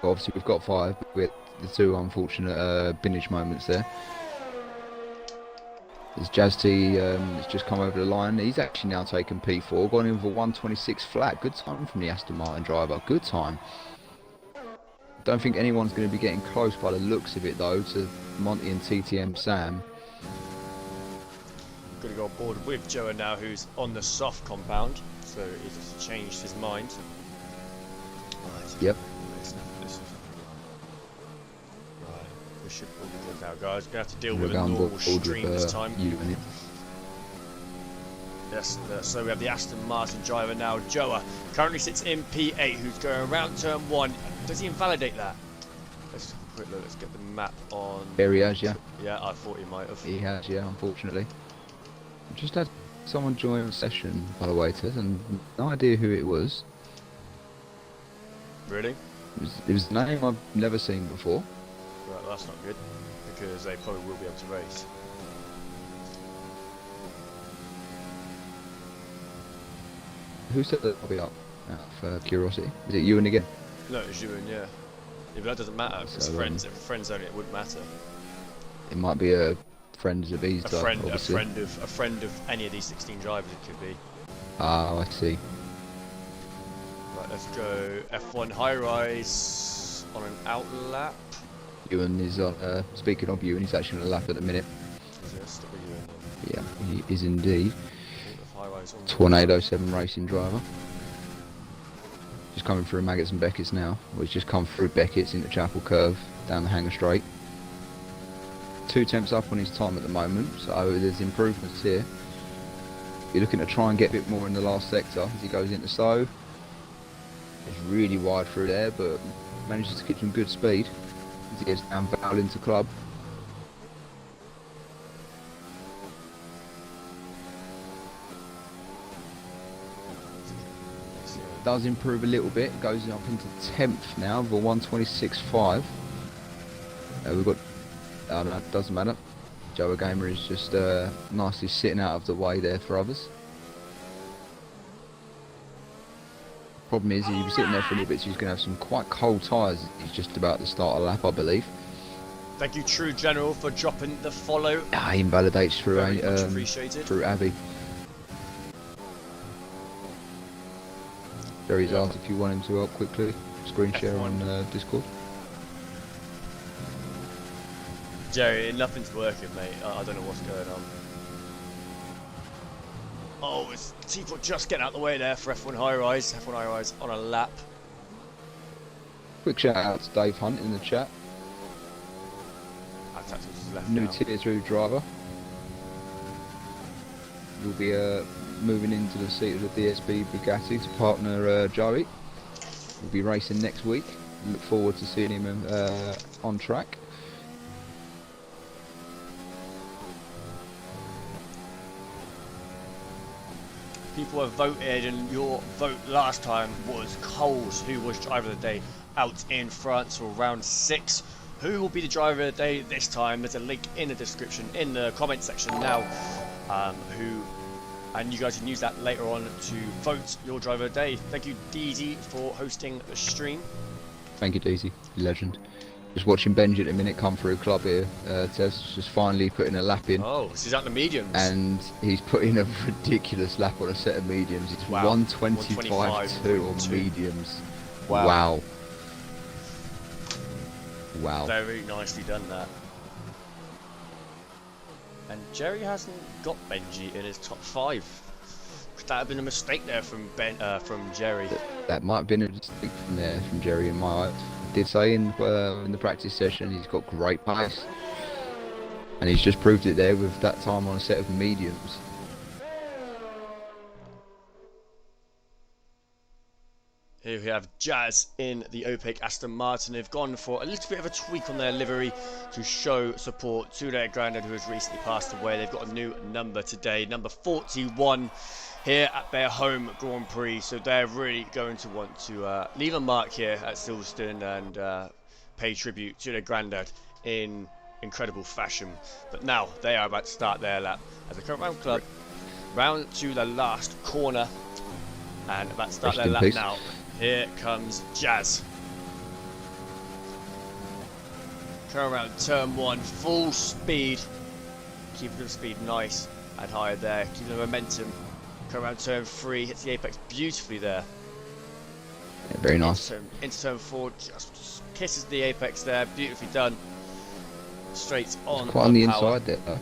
But obviously we've got 5, but we had the 2 unfortunate binage moments there. As Jazz T has just come over the line, he's actually now taken P4, gone in for 1:26 flat. Good time from the Aston Martin driver, good time. Don't think anyone's going to be getting close by the looks of it though to Monty and TTM Sam. Going to go on board with Joa now, who's on the soft compound, so he's changed his mind. Yep. We should all be good now, guys. We're going to have to deal with a normal stream this time. Yes, so we have the Aston Martin driver now, Joa. Currently sits in P8, who's going around turn 1. Does he invalidate that? Let's have a quick look. Let's get the map on. There he has, yeah. Yeah, I thought he might have. He has, yeah, unfortunately. Just had someone join the session, by the way, Ted, and no idea who it was. Really? It was a name I've never seen before. Right, well, that's not good, because they probably will be able to race. Who said that I'll be up? Out of curiosity. Is it Ewan again? No, it's Ewan, yeah. Yeah, but that doesn't matter, if it's friends. If friends only, it wouldn't matter. It might be a friends of these guys, obviously. A friend of any of these 16 drivers, it could be. Ah, I see. Right, let's go F1 high rise on an out lap. Ewan is on, speaking of Ewan, he's actually on a lap at the minute. So let's stick with Ewan then. Yeah, he is indeed. High rise on Tornado 7 racing driver. Just coming through Maggotts and Beckett's now. Well, he's just come through Beckett's into Chapel Curve, down the Hanger Straight. 2 tenths up on his time at the moment, so there's improvements here. You're looking to try and get a bit more in the last sector as he goes into Stowe. It's really wide through there, but manages to keep some good speed as he gets down Val into club. Does improve a little bit, goes up into 10th now with a 1:26.5. We've got, I don't know, it doesn't matter. Joa Gamer is just nicely sitting out of the way there for others. Problem is, he'll be sitting there for a little bit, so he's going to have some quite cold tyres. He's just about to start a lap, I believe. Thank you, True General, for dropping the follow. He invalidates through through Abby. Jerry's asked if you want him to help quickly. Screen share on Discord. Jerry, nothing's working, mate. I don't know what's going on. Oh, it's T4 just getting out the way there for F1 high rise. F1 high rise on a lap. Quick shout out to Dave Hunt in the chat. New tier 2 driver. Will be moving into the seat of the DSB Bugatti to partner Joey. We'll be racing next week. Look forward to seeing him on track. People have voted, and your vote last time was Coles, who was driver of the day out in France for round 6. Who will be the driver of the day this time? There's a link in the description, in the comment section now. And you guys can use that later on to vote your driver of the day. Thank you, DZ, for hosting the stream. Thank you, Daisy, legend. Just watching Benji at the minute come through club here. Tess just finally putting a lap in. Oh, this is at the mediums. And he's putting a ridiculous lap on a set of mediums. It's Wow. 125.2 on mediums. Wow. Wow. Very nicely done that. And Jerry hasn't got Benji in his top 5. Could that have been a mistake there from Jerry? That might have been a mistake from there from Jerry in my eyes. I did say in the practice session he's got great pace, and he's just proved it there with that time on a set of mediums. Here we have Jazz in the opaque Aston Martin. They've gone for a little bit of a tweak on their livery to show support to their granddad who has recently passed away. They've got a new number today, number 41, here at their home Grand Prix. So they're really going to want to leave a mark here at Silverstone and pay tribute to their granddad in incredible fashion. But now they are about to start their lap as a current round club, round to the last corner, and about to start their lap now. Here comes Jazz. Turn around turn 1, full speed. Keeping the speed nice and high there. Keeping the momentum. Come around turn 3, hits the apex beautifully there. Yeah, very nice. Into turn 4, just kisses the apex there. Beautifully done. Straight on. Quite on the inside there though,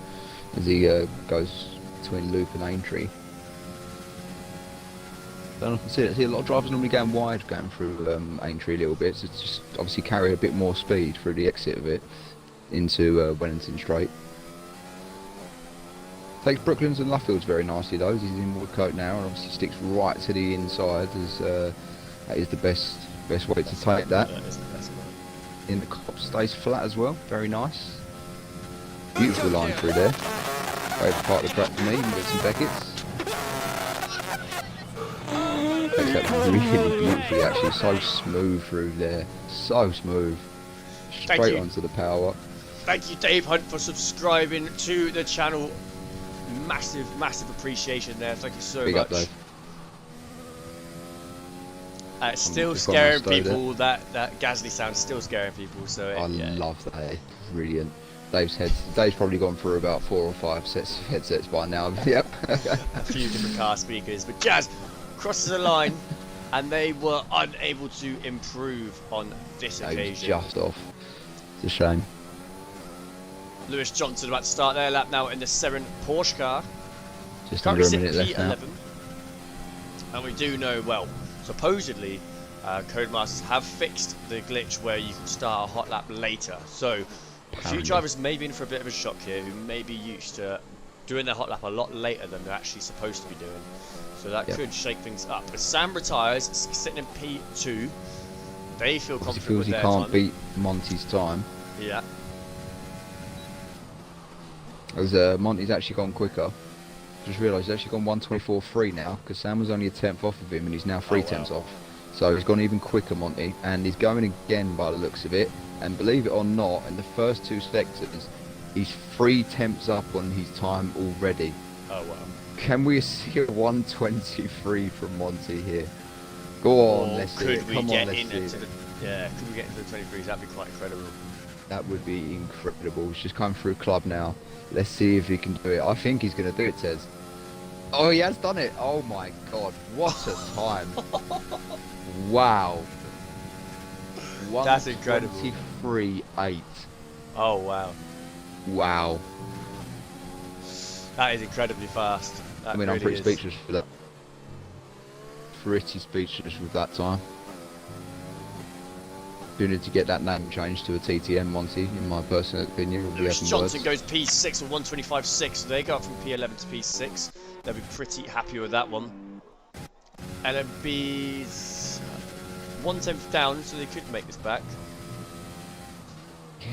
as he goes between loop and Aintree. I see a lot of drivers normally going wide, going through Aintree a little bit, so just obviously carry a bit more speed through the exit of it into Wellington Straight. Takes Brooklands and Luffield's very nicely though. He's in Woodcote now and obviously sticks right to the inside, as that is the best way to take that. In the cop stays flat as well, very nice. Beautiful line through there. Favourite part of the track for me, you can get some Beckett's. Takes that really beautifully actually, so smooth through there, so smooth. Straight onto the power. Thank you Dave Hunt for subscribing to the channel. Massive appreciation there, thank you so Big much. up, Dave. It's still scaring people, that Gasly sound still scaring people, so I love that, it's brilliant. Dave's probably gone through about 4 or 5 sets of headsets by now. Yep. A few different car speakers, but Jazz crosses the line and they were unable to improve on this occasion. Just off. It's a shame. Lewis Johnson about to start their lap now in the 7 Porsche car. Just under a minute left now. And we do know, well, supposedly Codemasters have fixed the glitch where you can start a hot lap later. So a few drivers may be in for a bit of a shock here, who may be used to doing their hot lap a lot later than they're actually supposed to be doing. So that could shake things up. But Sam retires, sitting in P2. They feel confident with their time. He can't beat Monty's time. Yeah. As Monty's actually gone quicker. Just realised he's actually gone 1:24.3 now, because Sam was only a tenth off of him and he's now 3 tenths off. So he's gone even quicker, Monty, and he's going again by the looks of it. And believe it or not, in the first 2 sectors, he's 3 tenths up on his time already. Oh wow. Can we see a 1:23 from Monty here? Go on, let's see it. Come on, let's see it. Could we get into the 23s? That'd be quite incredible. That would be incredible. He's just come through club now. Let's see if he can do it. I think he's going to do it, Tez. Oh, he has done it. Oh my God, what a time. Wow. That's incredible. 1:23.8. Oh wow. Wow. That is incredibly fast. That I'm really pretty is. speechless for that. Pretty speechless with that time. Do need to get that name changed to a TTM, Monty, in my personal opinion. Lewis Johnson goes P6 with 1:25.6, so they go up from P11 to P6. They'll be pretty happy with that one. LMB's 1/10 down, so they could make this back.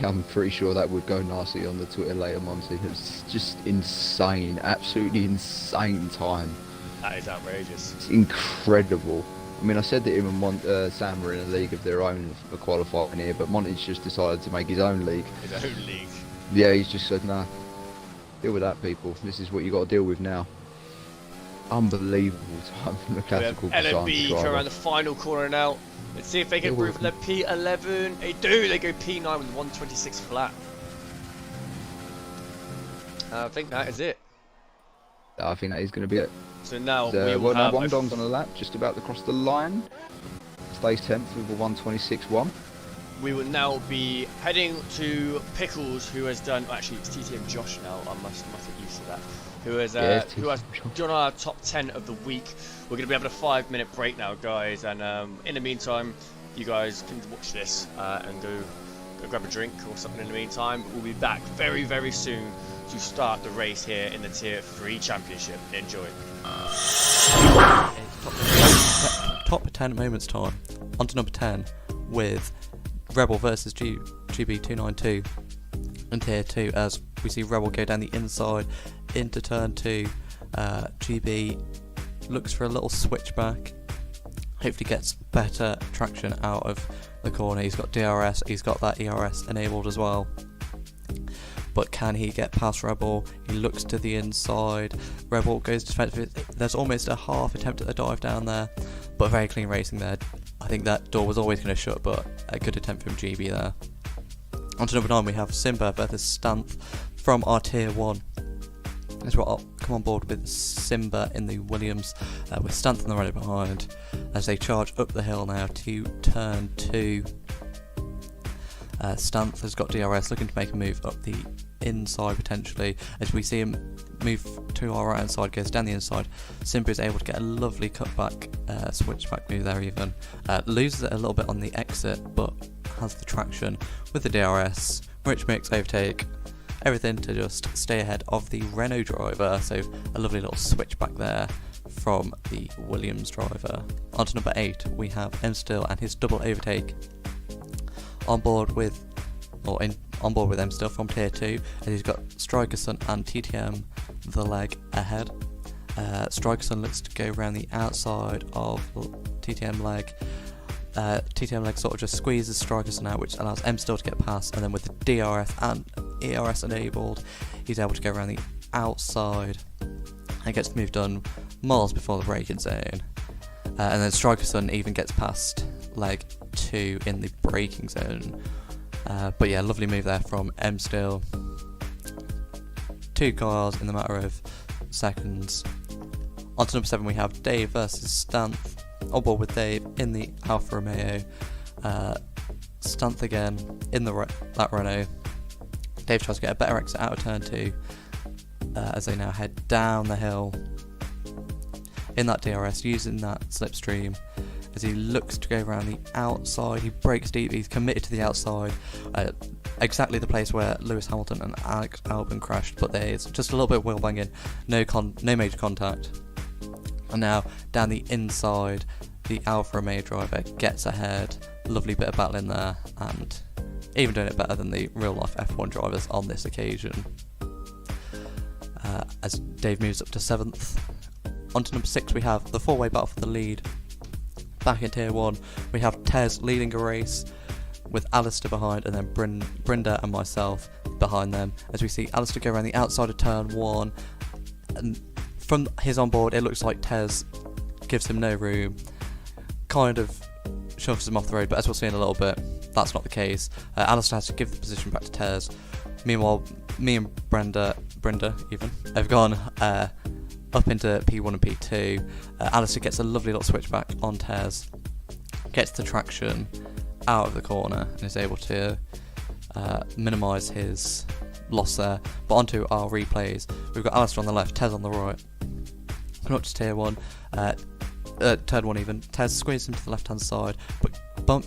Yeah, I'm pretty sure that would go nicely on the Twitter later, Monty. It's just insane, absolutely insane time. That is outrageous. It's incredible. I mean, I said that him and Sam were in a league of their own for qualifying here, but Monty's just decided to make his own league. His own league. Yeah, he's just said, nah, deal with that, people. This is what you got to deal with now. Unbelievable time from the classical LMB come around the final corner now. Let's see if they can improve from their P11. They do. They go P9 with 126 flat. I think that is it. I think that is going to be it. So now So, we will have Wong Dong's on the lap, just about to cross the line. Stays 10th with a 126.1. We will now be heading to Pickles, who has done. Actually, it's TTM Josh now. I must get used to that. Who has done our top 10 of the week. We're going to be having a 5-minute break now, guys. And in the meantime, you guys can watch this and go grab a drink or something in the meantime. We'll be back very, very soon to start the race here in the Tier 3 Championship. Enjoy. Top 10 moments time. On to number 10 with Rebel versus GB292 in Tier 2, as we see Rebel go down the inside into turn 2. GB looks for a little switchback, hopefully gets better traction out of the corner. He's got DRS, he's got that ERS enabled as well. But can he get past Rebel? He looks to the inside. Rebel goes defensive. There's almost a half attempt at a dive down there, but very clean racing there. I think that door was always going to shut, but a good attempt from GB there. On to number 9, we have Simba versus Stanth from our Tier 1. As we'll come on board with Simba in the Williams, with Stanth on the runner behind, as they charge up the hill now to turn 2. Stanth has got DRS, looking to make a move up the inside potentially. As we see him move to our right hand side, goes down the inside. Simba is able to get a lovely cutback, switchback move there even. Loses it a little bit on the exit, but has the traction with the DRS. Rich mix overtake, everything to just stay ahead of the Renault driver. So a lovely little switchback there from the Williams driver. On to number 8, we have M Still and his double overtake. On board with M Still from Tier 2, as he's got Strikerson and TTM the leg ahead. Strikerson looks to go around the outside of TTM leg. TTM leg sort of just squeezes Strikerson out, which allows M Still to get past, and then with the DRS and ERS enabled, he's able to go around the outside and gets the move done miles before the braking zone. And then Strikerson even gets past leg 2 in the braking zone. But yeah, lovely move there from M Still. 2 cars in the matter of seconds. On to number 7, we have Dave versus Stanth. On board with Dave in the Alfa Romeo. Stanth again in that Renault. Dave tries to get a better exit out of turn 2 as they now head down the hill in that DRS, using that slipstream. As he looks to go around the outside, he breaks deep, he's committed to the outside, exactly the place where Lewis Hamilton and Alex Albon crashed, but there's just a little bit of wheel banging, no major contact. And now down the inside, the Alfa Romeo driver gets ahead, lovely bit of battling there, and even doing it better than the real life F1 drivers on this occasion. As Dave moves up to 7th. On to number 6, we have the 4-way battle for the lead. Back in Tier 1, we have Tez leading a race with Alistair behind, and then Brenda and myself behind them. As we see Alistair go around the outside of turn 1, and from his onboard, it looks like Tez gives him no room, kind of shoves him off the road, but as we'll see in a little bit, that's not the case. Alistair has to give the position back to Tez. Meanwhile, me and Brenda even, have gone up into P1 and P2. Alistair gets a lovely little switchback on Tez, gets the traction out of the corner, and is able to minimise his loss there. But onto our replays, we've got Alistair on the left, Tez on the right. Coming up to Tier 1, turn 1 even, Tez squeezes him to the left hand side, but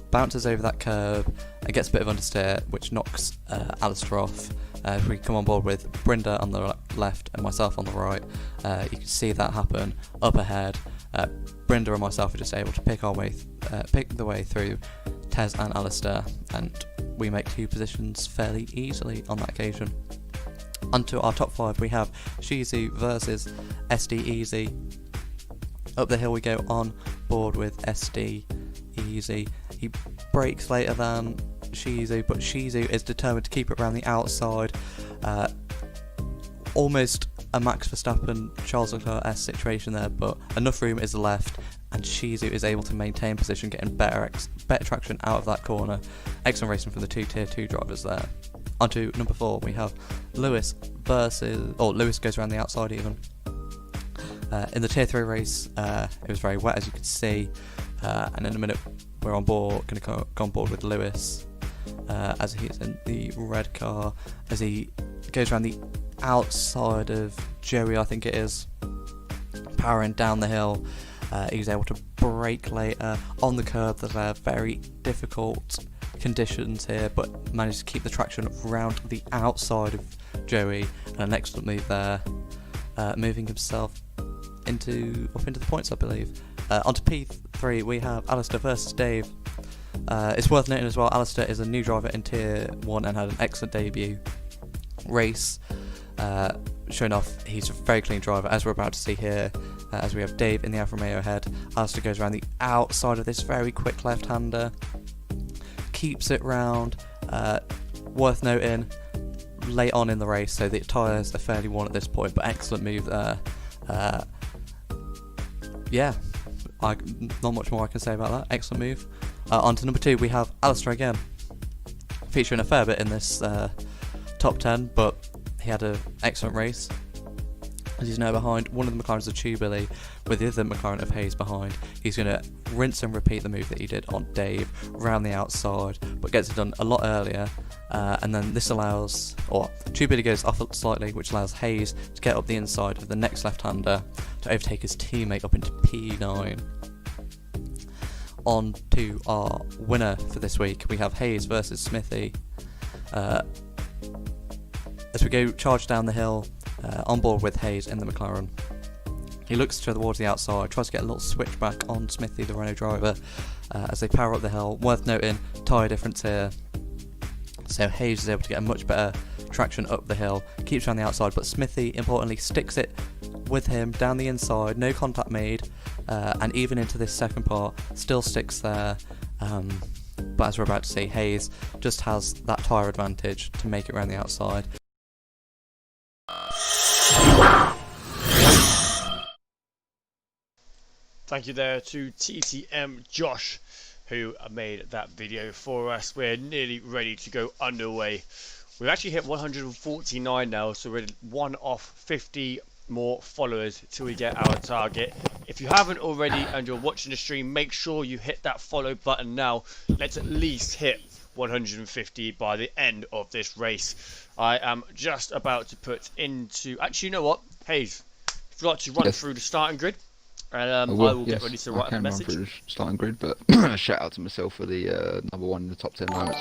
bounces over that curb and gets a bit of understeer, which knocks Alistair off. We come on board with Brenda on the left and myself on the right. You can see that happen up ahead. Brenda and myself are just able to pick the way through Tez and Alistair, and we make 2 positions fairly easily on that occasion. Onto our top 5, we have Shizu versus SD Easy. Up the hill we go on board with SD Easy. He brakes later than Shizu, but Shizu is determined to keep it around the outside. Almost a Max Verstappen, Charles Leclerc-esque situation there, but enough room is left, and Shizu is able to maintain position, getting better traction out of that corner. Excellent racing from the two Tier 2 drivers there. On to number 4, we have Lewis Lewis goes around the outside even. In the Tier 3 race, it was very wet, as you can see, and in a minute we're going to go on board with Lewis as he's in the red car, as he goes around the outside of Joey, I think it is, powering down the hill. He's able to brake later on the curb. There are very difficult conditions here, but managed to keep the traction around the outside of Joey, and an excellent move there, moving himself up into the points, I believe. Onto P3, we have Alistair versus Dave. It's worth noting as well, Alistair is a new driver in Tier 1 and had an excellent debut race, showing off he's a very clean driver, as we're about to see here, as we have Dave in the Alfa Romeo ahead. Alistair goes around the outside of this very quick left-hander, keeps it round. Worth noting, late on in the race, so the tyres are fairly worn at this point, but excellent move there. Yeah, not much more I can say about that. Excellent move. On to number 2, we have Alistair again, featuring a fair bit in this top 10, but he had an excellent race, as he's now behind one of the McLarens of Tuberly, with the other McLaren of Hayes behind. He's going to rinse and repeat the move that he did on Dave, round the outside, but gets it done a lot earlier, and then this allows, or Tuberly goes off slightly, which allows Hayes to get up the inside of the next left-hander to overtake his teammate up into P9. On to our winner for this week, we have Hayes versus Smithy. As we go charge down the hill, on board with Hayes in the McLaren. He looks towards the outside, tries to get a little switchback on Smithy, the Renault driver, as they power up the hill. Worth noting, tyre difference here. So Hayes is able to get a much better traction up the hill, keeps around the outside, but Smithy, importantly, sticks it with him down the inside, no contact made, and even into this second part, still sticks there. But as we're about to see, Hayes just has that tyre advantage to make it around the outside. Thank you there to TTM Josh, who made that video for us. We're nearly ready to go underway. We've actually hit 149 now, so we're one off 50 more followers till we get our target. If you haven't already and you're watching the stream, make sure you hit that follow button now. Let's at least hit 150 by the end of this race. I am just about to put into... Actually, you know what? Hayes, if you'd like to run through the starting grid, and I will get ready to write a message. I can run through the starting grid, but shout out to myself for the number 1 in the top 10 moments.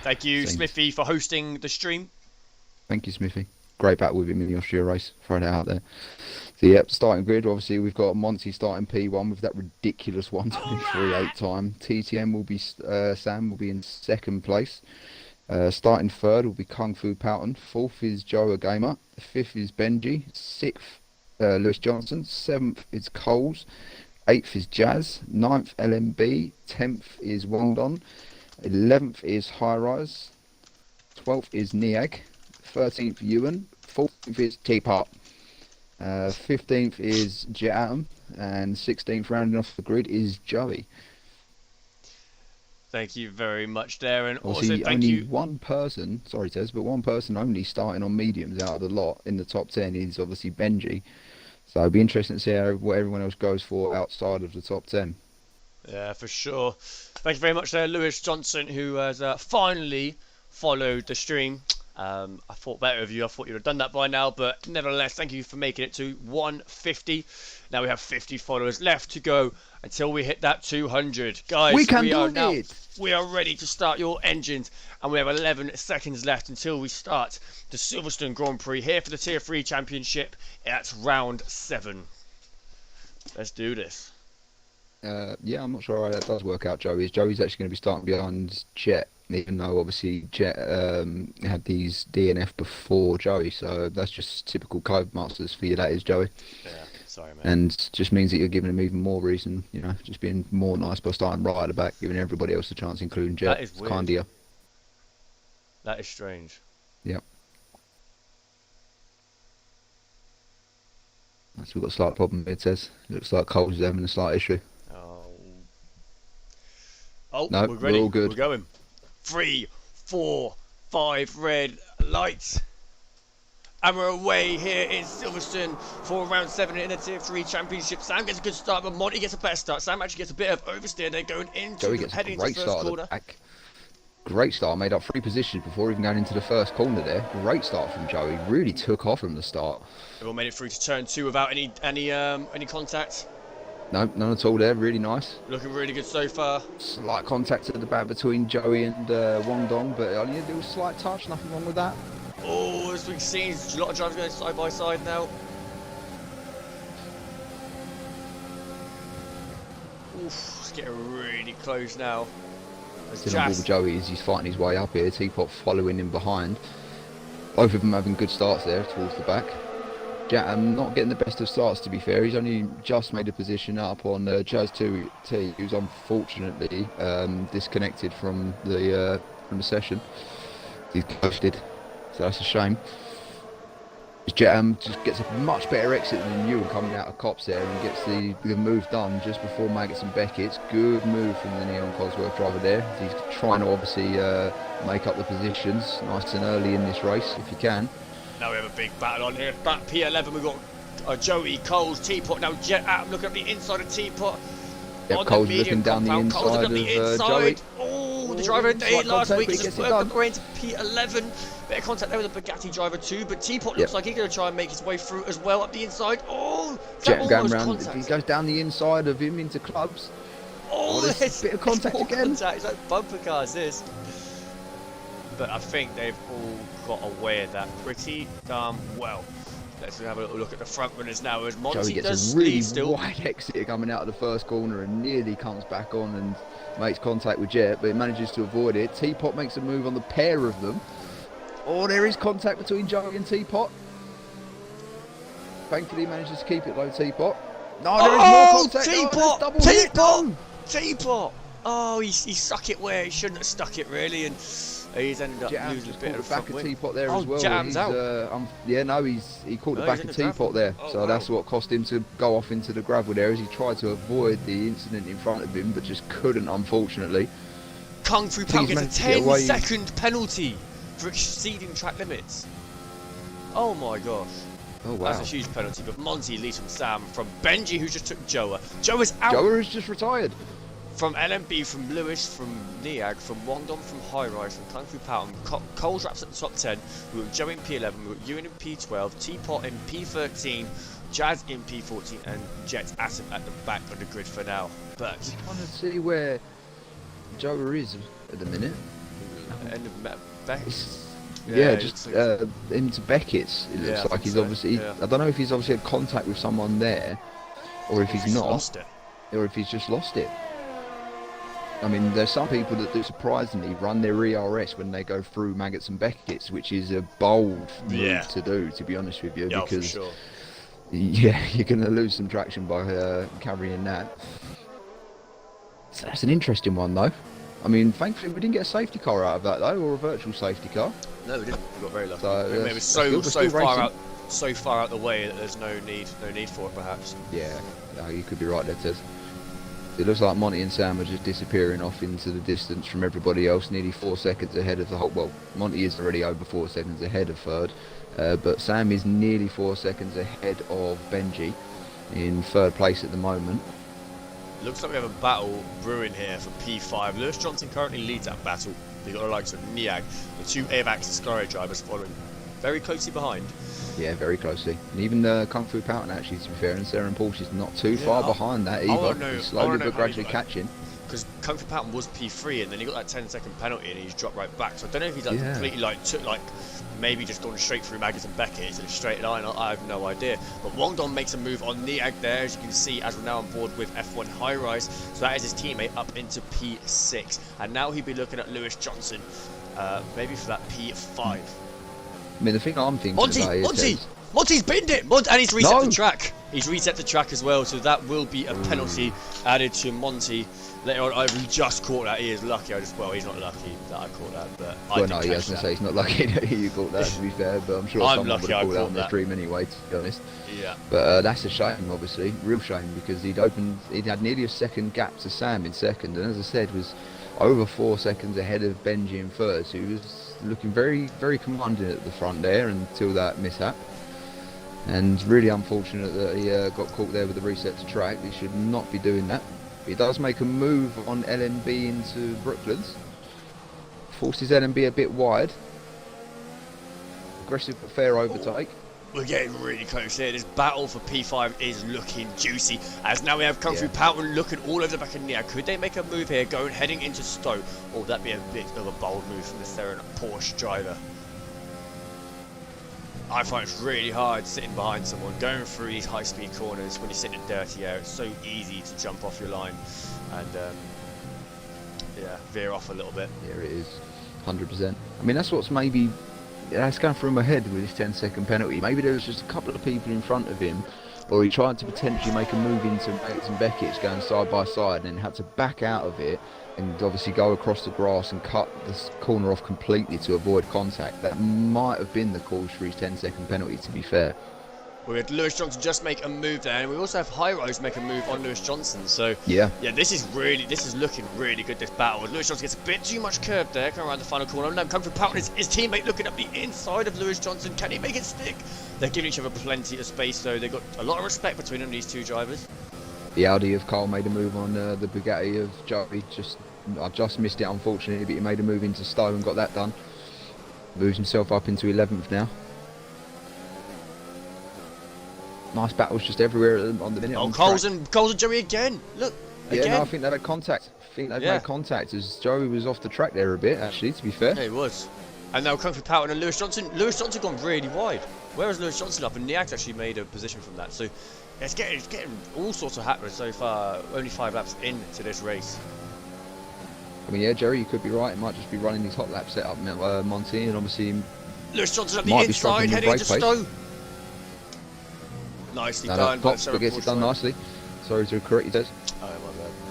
Thank you, Smithy, for hosting the stream. Thank you, Smithy. Great battle with him in the Austria race. Throw that out there. So, yep, starting grid. Obviously, we've got Monty starting P1 with that ridiculous 1:23.8 time. TTM will be Sam will be in 2nd place. Starting 3rd will be Kung Fu Poughton. 4th is Joe Gamer. 5th is Benji. 6th, Lewis Johnson. 7th is Coles. 8th is Jazz. 9th, LMB. 10th is Wongdon. 11th is High Rise. 12th is Niag. 13th, Ewan. 14th is Teapot. 15th is Jet Atom. And 16th, rounding off the grid, is Joey. Thank you very much, Darren. Also, thank only you. one person, sorry Tez, but one person only starting on mediums out of the lot in the top 10 is obviously Benji. So it'll be interesting to see what everyone else goes for outside of the top 10. Yeah, for sure. Thank you very much there, Lewis Johnson, who has finally followed the stream. I thought better of you. I thought you'd have done that by now, but nevertheless, thank you for making it to 150. Now we have 50 followers left to go until we hit that 200. Guys, we are ready to start your engines, and we have 11 seconds left until we start the Silverstone Grand Prix here for the Tier 3 Championship. That's round 7. Let's do this. Yeah, I'm not sure how that does work out, Joey's. Joey's actually going to be starting behind Jet, even though obviously Jet had these DNF before Joey, so that's just typical Codemasters for you, that is, Joey. Yeah, sorry, mate. And just means that you're giving him even more reason, you know, just being more nice by starting right at the back, giving everybody else a chance, including Jet. That is weird. Kind of you. That is strange. Yep. So we've got a slight problem here, it says. Looks like Coles is having a slight issue. Oh, No, we're ready. we're all good. We're going. 3, 4, 5 red lights. And we're away here in Silverstone for round 7 in the Tier 3 Championship. Sam gets a good start, but Monty gets a better start. Sam actually gets a bit of oversteer. They're going into Joey gets a heading into great the first start at corner. the back. Great start, made up 3 positions before even going into the first corner there. Great start from Joey, really took off from the start. Everyone made it through to turn 2 without any contact. No, none at all there, really nice. Looking really good so far. Slight contact at the back between Joey and Wong Dong, but only a little slight touch, nothing wrong with that. Oh, as we've seen, a lot of drivers going side by side now. Oof, it's getting really close now. Still on board with Joey as he's fighting his way up here. Teapot following him behind. Both of them having good starts there towards the back. Not getting the best of starts, to be fair. He's only just made a position up on Jazz 2T, who's unfortunately disconnected from the session. He's ghosted, so that's a shame. Just gets a much better exit than Ewan coming out of Cops there and gets the move done just before Maggots and Beckett's. Good move from the Neon Cosworth driver there. He's trying to obviously make up the positions nice and early in this race if he can. Now we have a big battle on here. Back P11, we've got Joey, Coles, Teapot. Now Jet Atom looking at the inside of Teapot. Yep, Coles looking down the inside of Joey. Oh, the driver of the 8 last week gets just it worked done. the way into P11. Bit of contact there with the Bugatti driver too, but Teapot looks like he's going to try and make his way through as well up the inside. Oh, Jet going round. He goes down the inside of him into clubs. Oh, there's a bit of contact again. Contact. It's like bumper cars, this. But I think they've all got away with that pretty damn well. Let's have a little look at the front runners now as Monty Joey does gets a really lead still. wide exit coming out of the first corner and nearly comes back on and makes contact with Jet, but manages to avoid it. Teapot makes a move on the pair of them. Oh, there is contact between Joey and Teapot. Thankfully, he manages to keep it low, Teapot. No, there is more contact. Teapot! Double hit done. Teapot! Oh, he stuck it where he shouldn't have stuck it really, and he's ended up Jam losing a just bit caught of the back front of wing. Teapot there as well. Jam's out. He caught the Oh, back he's in of the Teapot gravel. there. Oh, So wow. that's what cost him to go off into the gravel there as he tried to avoid the incident in front of him, but just couldn't, unfortunately. Kung Fu Pao He's gets a managed to get away. 10-second penalty for exceeding track limits. Oh my gosh. Oh wow. That's a huge penalty, but Monty leads from Sam, from Benji, who just took Joa. Joa's out Joa has just retired. from LMB, from Lewis, from Niag, from Wongdon, from High Rise, from Kung Fu Pao. Coles wraps at the top 10. We've got Joe in P11, we've got Ewan in P12, Teapot in P13, Jazz in P14, and Jet Atom at the back of the grid for now. But I want to see where Joa is at the minute. end of back. Just into Beckett's. It looks like he's obviously. I don't know if he's obviously had contact with someone there, or if he's not, lost it. or if he's just lost it. I mean, there's some people that do surprisingly run their ERS when they go through Maggots and Beckett's, which is a bold move to do, to be honest with you, Yeah, because for sure. you're going to lose some traction by carrying that. So that's an interesting one, though. I mean, thankfully we didn't get a safety car out of that though, or a virtual safety car. No, we didn't. We got very lucky. So, Maybe it was so far out the way that there's no need for it, perhaps. Yeah, no, you could be right there, Ted. It looks like Monty and Sam are just disappearing off into the distance from everybody else, nearly 4 seconds ahead of the whole. Well, Monty is already over 4 seconds ahead of third, but Sam is nearly 4 seconds ahead of Benji in third place at the moment. Looks like we have a battle brewing here for P5. Lewis Johnson currently leads that battle. You've got the likes of Niag, the two AVAX Sky drivers following very closely behind. Yeah, very closely. And even Kung Fu Poughton, actually, to be fair, and Sarah and Porsche is not too far behind that either. He's slowly but gradually catching. Because Kung Fu Poughton was P3 and then he got that 10-second penalty and he's dropped right back. So I don't know if he's completely maybe just gone straight through Maggots and Beckett in a straight line. I have no idea. But Wongdon makes a move on Niag there, as you can see, as we're now on board with F1 High Rise. So that is his teammate up into P6. And now he'll be looking at Lewis Johnson, maybe for that P5. I mean, the thing I'm thinking about is Monty's binned it! And he's reset No. the track. He's reset the track as well, so that will be a penalty added to Monty. Later on, we just caught that. He is lucky. Well, he's not lucky that I caught that, but I Well, did no, catch he was going that. to say he's not lucky that you caught that, to be fair, but I'm sure I'm someone lucky would have I caught that caught on their that. stream anyway, to be honest. Yeah. But that's a shame, obviously, real shame, because he'd had nearly a second gap to Sam in second, and as I said, was over 4 seconds ahead of Benji in third, so he was looking very, very commanding at the front there until that mishap. And really unfortunate that he got caught there with the reset to track. He should not be doing that. He does make a move on LMB into Brooklands. Forces LMB a bit wide. Aggressive but fair overtake. We're getting really close here. This battle for P5 is looking juicy. As now we have come through Poughton looking all over the back of Nia. Could they make a move here, heading into Stowe? Or would that be a bit of a bold move from the Theron Porsche driver? I find it's really hard sitting behind someone, going through these high-speed corners when you're sitting in dirty air. It's so easy to jump off your line and veer off a little bit. Yeah, it is. 100%. I mean, that's what's maybe... That's going through my head with this 10-second penalty. Maybe there was just a couple of people in front of him, or he tried to potentially make a move into Bates and Beckett's going side by side and had to back out of it and obviously go across the grass and cut this corner off completely to avoid contact. That might have been the cause for his 10-second penalty, to be fair. We had Lewis Johnson just make a move there, and we also have High Rose make a move on Lewis Johnson. So yeah, this is looking really good, this battle. Lewis Johnson gets a bit too much curve there, coming around the final corner. Now coming from Poughton, his teammate looking up the inside of Lewis Johnson. Can he make it stick? They're giving each other plenty of space, though. They've got a lot of respect between them, these two drivers. The Audi of Cole made a move on the Bugatti of Joey. I just missed it, unfortunately, but he made a move into Stowe and got that done. Moves himself up into 11th now. Nice battles just everywhere on the minute. Oh, Coles and Joey again. Look, yeah, again. no, I think they've had contact. I think they've made contact as Joey was off the track there a bit, actually, to be fair. Yeah, he was. And now coming from Poughton and Lewis Johnson. Lewis Johnson gone really wide. Whereas Lewis Johnson up, and Niag's actually made a position from that. So it's getting all sorts of happening so far. Only 5 laps into this race. I mean, yeah, Jerry, you could be right. It might just be running his hot lap setup, Monty, and obviously Lewis Johnson up the inside, heading into Stowe. Nicely done. But gets it done nicely. Sorry to correct you, Des. Oh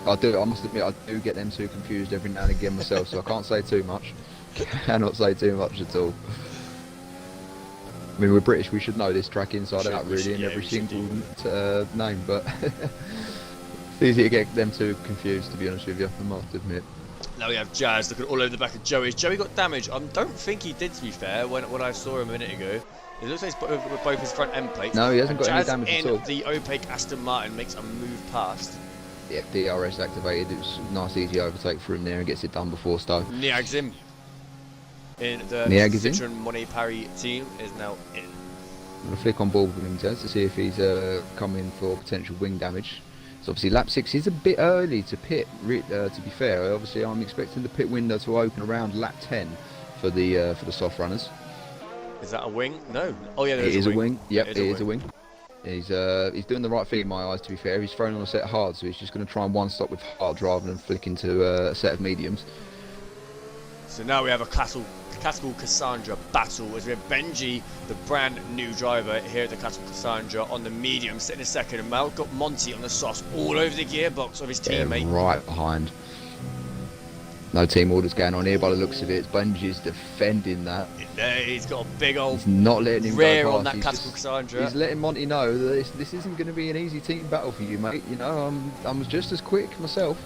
my bad. I must admit, I do get them two confused every now and again myself, so I can't say too much. Cannot say too much at all. I mean, we're British, we should know this track inside out, really, in every single name, but it's easy to get them two confused, to be honest with you, I must admit. Now we have Jazz looking all over the back of Joey. Joey got damage. I don't think he did, to be fair, when I saw him a minute ago. It looks like he's with both his front end plates. No, he hasn't got any Jazz damage at all. the opaque Aston Martin makes a move past. Yeah, DRS activated. It was a nice, easy overtake for him there and gets it done before Stowe. Niag's in. The Citroen Monet Paris team is now in. I'm going to flick on board with him, Tez, to see if he's coming for potential wing damage. So obviously lap 6 is a bit early to pit, to be fair. Obviously I'm expecting the pit window to open around lap 10 for the soft runners. Is that a wing? No. Oh yeah, it is a wing. Yep, it is a wing. He's doing the right thing in my eyes, to be fair. He's throwing on a set of hards, so he's just going to try and one stop with hard rather than flick into a set of mediums. So now we have a classical Cassandra battle as we have Benji, the brand new driver here at the classical Cassandra on the medium, sitting in second, and now got Monty on the softs all over the gearbox of his teammate. Yeah, right behind. No team orders going on here by the looks of it. Benji's defending that. He's got a big old he's not letting him rear go past. On that classical Cassandra. He's letting Monty know that this isn't going to be an easy team battle for you, mate. You know, I'm just as quick myself.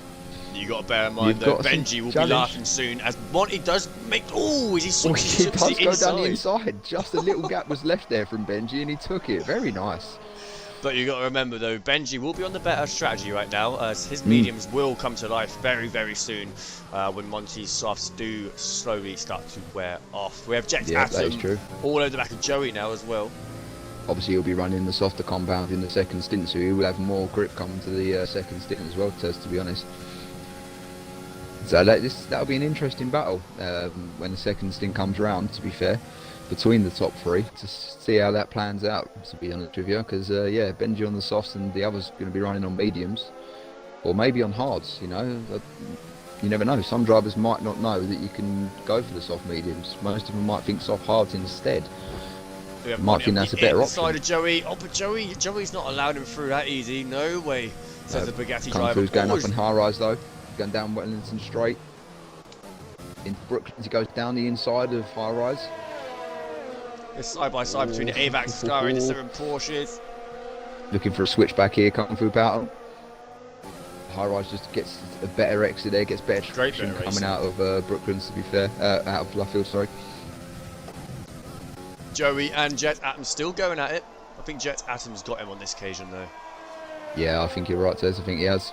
You got to bear in mind though, Benji will be laughing soon as Monty does make. Oh, is he switching he does go down the inside. Just a little gap was left there from Benji, and he took it. Very nice. But you got to remember though, Benji will be on the better strategy right now, as his mediums will come to life very, very soon when Monty's softs do slowly start to wear off. We have Jet Atom all over the back of Joey now as well. Obviously, he'll be running the softer compound in the second stint, so he will have more grip coming to the second stint as well, to be honest. So that'll be an interesting battle when the second stint comes around, to be fair, between the top three, to see how that plans out, to be honest with you, because yeah, Benji on the softs and the others going to be running on mediums, or maybe on hards, you know. You never know, some drivers might not know that you can go for the soft mediums. Most of them might think soft hards instead. We have Might think that's a better option. Side of Joey. Oh, but Joey's not allowed him through that easy. No way, says the Bugatti Kung driver. Fu's going up on high rise though. Going down Wellington Straight. In Brooklands, he goes down the inside of high rise. It's side by side between the AVAX Sky and the 7 Porsches. Looking for a switch back here, Kung Fu Powell. High rise just gets a better exit there, gets better traction coming out of Brooklands, to be fair. Out of Luffield, sorry. Joey and Jet Atom still going at it. I think Jet Atom's got him on this occasion though. Yeah, I think you're right, Tez. I think he has.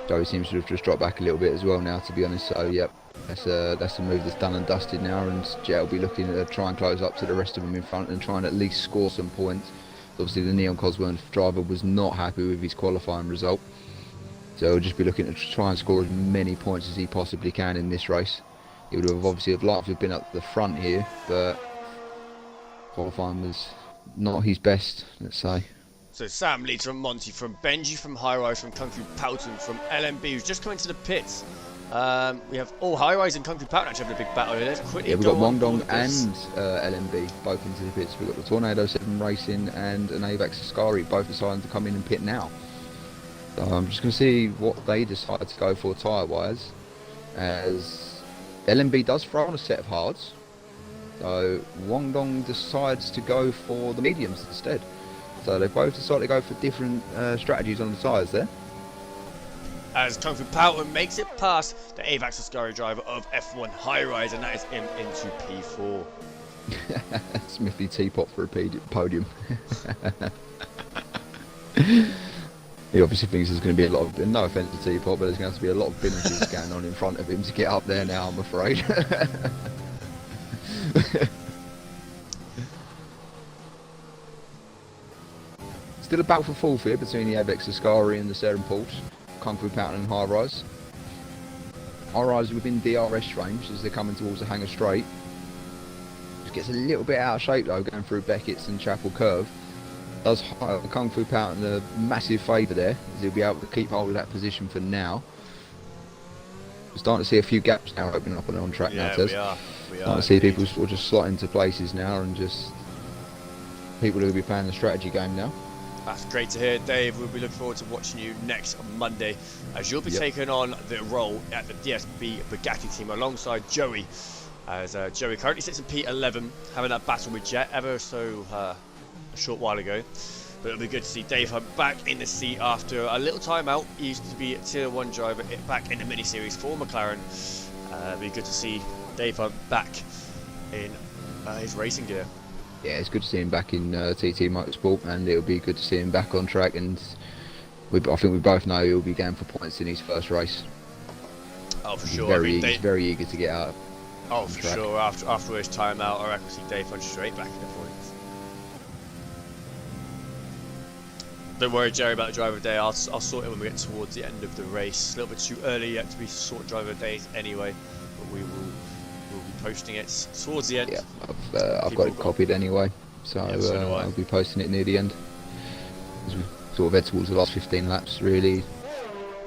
Joey seems to have just dropped back a little bit as well now, to be honest. So, yep, that's a move that's done and dusted now, and Jet will be looking to try and close up to the rest of them in front and try and at least score some points. Obviously, the Neon Cosworth driver was not happy with his qualifying result, so he'll just be looking to try and score as many points as he possibly can in this race. He would have obviously liked to have been at the front here, but qualifying was not his best, let's say. So Sam leads from Monty, from Benji, from High Rise, from Kung Fu Powton, from LMB, who's just coming to the pits. We have High Rise and Kung Fu Powton actually having a big battle here. Let's quickly we've got Wong Dong and LMB both into the pits. We've got the Tornado 7 Racing and an AVAX Ascari both deciding to come in and pit now. So I'm just going to see what they decide to go for tyre-wise, as LMB does throw on a set of hards. So Wong Dong decides to go for the mediums instead. So they both decide to go for different strategies on the tyres there. As Kung Fu Powton makes it past the AVAX Ascari driver of F1 High Rise, and that is him into P4. Smithy teapot for a podium. He obviously thinks there's going to be a lot of, no offence to teapot, but there's going to have to be a lot of finishes going on in front of him to get up there now, I'm afraid. Still a battle for fourth here between the AVAX Ascari and the Seren Porsche, Kung Fu Powton and High Rise. High Rise within DRS range as they're coming towards the hangar straight. Just gets a little bit out of shape though, going through Beckett's and Chapel Curve. Does Kung Fu Powton a massive favour there, as he'll be able to keep hold of that position for now. We're starting to see a few gaps now opening up on track now, Tez. We are. Starting to see people sort of just slot into places now, and just people who will be playing the strategy game now. That's great to hear, Dave. We'll be looking forward to watching you next Monday, as you'll be taking on the role at the DSB Bugatti team alongside Joey. As Joey currently sits in P11, having that battle with Jet ever so a short while ago. But it'll be good to see Dave Hunt back in the seat after a little time out. He used to be a Tier 1 driver back in the mini-series for McLaren. It'll be good to see Dave Hunt back in his racing gear. Yeah, it's good to see him back in TT Motorsport, and it'll be good to see him back on track, and I think we both know he'll be going for points in his first race. Oh, for sure. He's very eager to get out. Oh, for sure. After his time out, I reckon we'll see Dave Hunt straight back in the points. Don't worry, Jerry, about the driver of the day. I'll sort it when we get towards the end of the race. A little bit too early yet to be sort driver of the days anyway, but we'll be posting it towards the end. Yeah, I've got it copied anyway, so I'll be posting it near the end. As we sort of head towards the last 15 laps, really.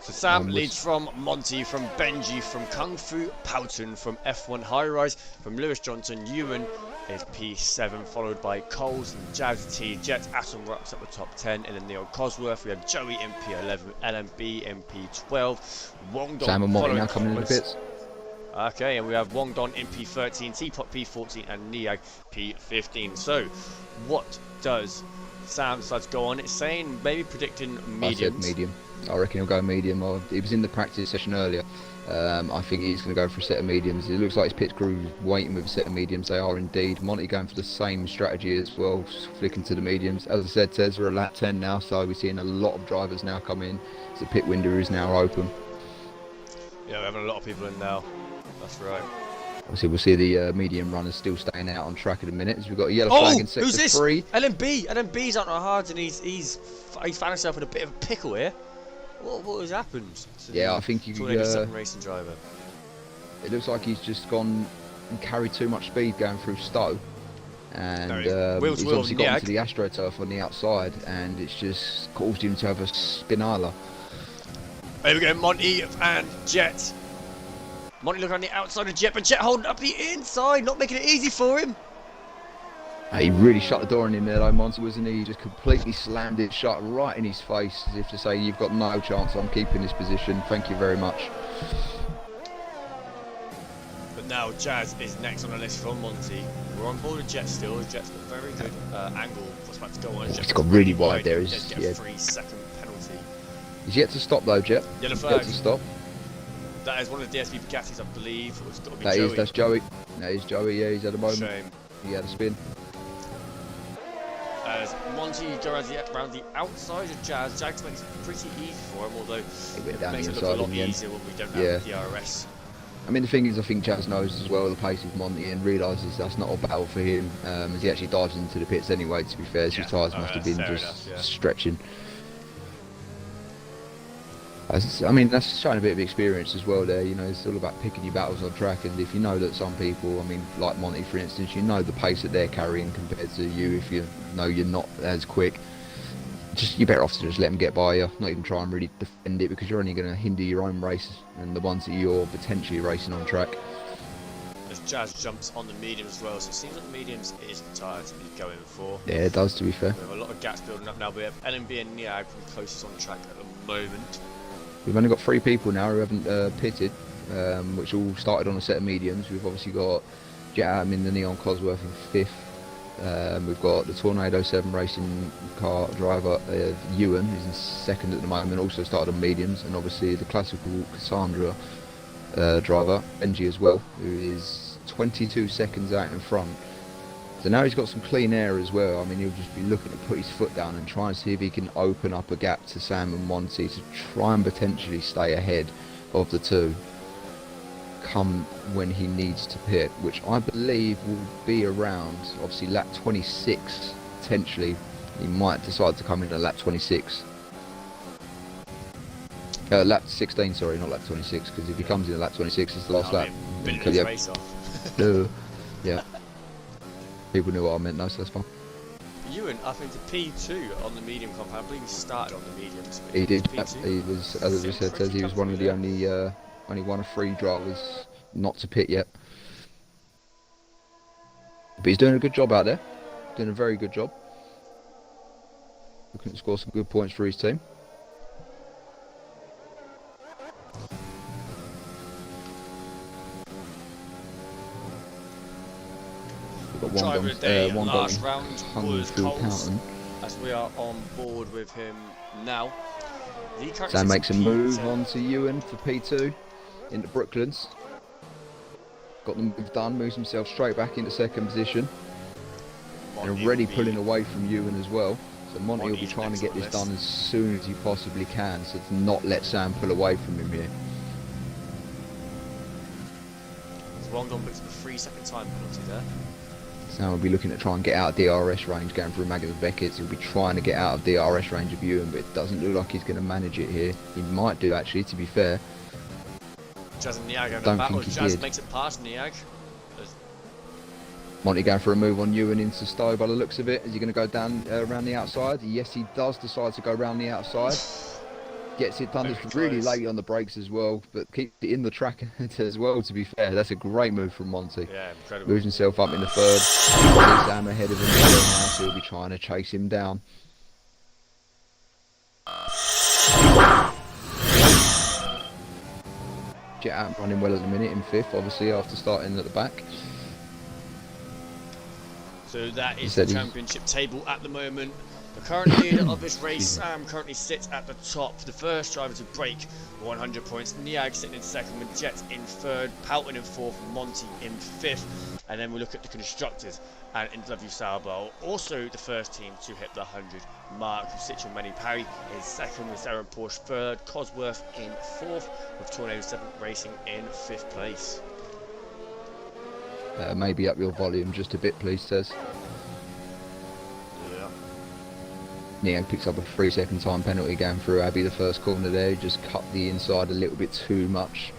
So Sam leads from Monty, from Benji, from Kung Fu Powton, from F1 High Rise, from Lewis Johnson. Ewan is P7, followed by Coles and Jazz T. Jet Atom rocks up the top 10, and then Neil Cosworth. We have Joey in P11, LMB in P12, Wong Dong Sam and Monty now coming in the pits. Okay, and we have Wong Don in P13, Teapot P14, and Niag P15. So, what does Sam decide to go on? It's saying maybe predicting mediums. I said medium. I reckon he'll go medium. He was in the practice session earlier. I think he's going to go for a set of mediums. It looks like his pit crew waiting with a set of mediums. They are indeed. Monty going for the same strategy as well, flicking to the mediums. As I said, Tez, we're at lap 10 now, so we're seeing a lot of drivers now come in. So the pit window is now open. Yeah, we're having a lot of people in now. That's right. Obviously, we'll see the medium runners still staying out on track at the minute. As we've got a yellow flag in sector 3. LMB. LMB's out on hard, and he's found himself in a bit of a pickle here. What has happened? Yeah, I think he's racing driver. It looks like he's just gone and carried too much speed going through Stowe, and he's obviously got into the AstroTurf on the outside, and it's just caused him to have a spinala. There we go, Monty and Jet. Monty looking on the outside of Jet, but Jet holding up the inside, not making it easy for him. He really shut the door on him there though, Monty, wasn't he? He just completely slammed it shut right in his face, as if to say, you've got no chance, I'm keeping this position, thank you very much. But now Jazz is next on the list from Monty. We're on board with Jet still. Jet's got a very good angle. What's about to go on? It's got really wide there. He does get a 3-second penalty. He's yet to stop though, Jet. Yellow He's flag. yet to stop. That is one of the DSV Bugattis, I believe. It's got to be That Joey. is, that's Joey. That is Joey, yeah, he's had a moment. Shame. He had a spin. As Monty goes around the outside of Jazz, Jags makes it pretty easy for him, although went down it makes the it look a inside lot in the end. easier when we don't have the DRS. I mean, the thing is, I think Jazz knows as well the pace of Monty and realises that's not a battle for him, as he actually dives into the pits anyway, to be fair, so his tyres must have been just stretching. I mean, that's showing a bit of experience as well there, you know, it's all about picking your battles on track, and if you know that some people, I mean, like Monty for instance, you know the pace that they're carrying compared to you, if you know you're not as quick, you're better off to just let them get by you, not even try and really defend it, because you're only going to hinder your own race and the ones that you're potentially racing on track. As Jazz jumps on the mediums as well, so it seems like the mediums is the tyres that he's going for. Yeah, it does, to be fair. We have a lot of gaps building up now. We have LMB and Niag from closest on track at the moment. We've only got 3 people now who haven't pitted, which all started on a set of mediums. We've obviously got Jet Atom in the Neon Cosworth in 5th. We've got the Tornado 7 racing car driver Ewan, who's in 2nd at the moment, also started on mediums, and obviously the classical Cassandra driver, Benji as well, who is 22 seconds out in front. So now he's got some clean air as well. I mean, he'll just be looking to put his foot down and try and see if he can open up a gap to Sam and Monty to try and potentially stay ahead of the two come when he needs to pit, which I believe will be around, obviously, lap 26, potentially. He might decide to come in at lap 26. Lap 16, sorry, not lap 26, because if he comes in at lap 26, it's the last lap. Been his race off. Yeah. People knew what I meant, though, so that's fine. Ewan up into P2 on the medium compound. I believe he started on the mediums. He did. P2. He was, as I said, he was one of the only one of 3 drivers not to pit yet. But he's doing a good job out there. Doing a very good job. Looking to score some good points for his team. We've got Driver of the day one last goal round hung was through Coles, Pounton. as we are on board with him now. Sam makes a move P10. on to Ewan for P2 into Brooklands. Got the move done, moves himself straight back into 2nd position. And Monty already will be- pulling away from Ewan as well. So Monty will be Monty's trying to next get on the this list. done as soon as he possibly can, so to not let Sam pull away from him here. Wongdon picks up a 3-second time penalty there. Sam will be looking to try and get out of DRS range, going through Magnus Beckett's. He'll be trying to get out of DRS range of Ewan, but it doesn't look like he's going to manage it here. He might do, actually, to be fair. Jazz and Niag have a Don't battle. think he Jazz did. makes it past Niag. Monty going for a move on Ewan into Stowe by the looks of it. Is he going to go down around the outside? Yes, he does decide to go around the outside. Gets it done. Very It's really close. late on the brakes as well, but keeps it in the track as well, to be fair. That's a great move from Monty. Yeah, incredible. Moves himself up in the 3rd. Sam ahead of him now, so he'll be trying to chase him down. Jet out running well at the minute in 5th, obviously, after starting at the back. So that is said the he's- championship table at the moment. The current leader of this race, Sam, currently sits at the top. The first driver to break 100 points. Niag sitting in 2nd with Jet in 3rd, Poulton in 4th, Monty in 5th. And then we look at the constructors and NW Sauber, also the first team to hit the 100 mark. Citroen Manny Parry in 2nd with Sarah Porsche 3rd, Cosworth in 4th with Tornado 7 Racing in 5th place. Maybe up your volume just a bit, please, Tez. Yeah. Niang picks up a 3-second time penalty going through Abbey the first corner there. He just cut the inside a little bit too much.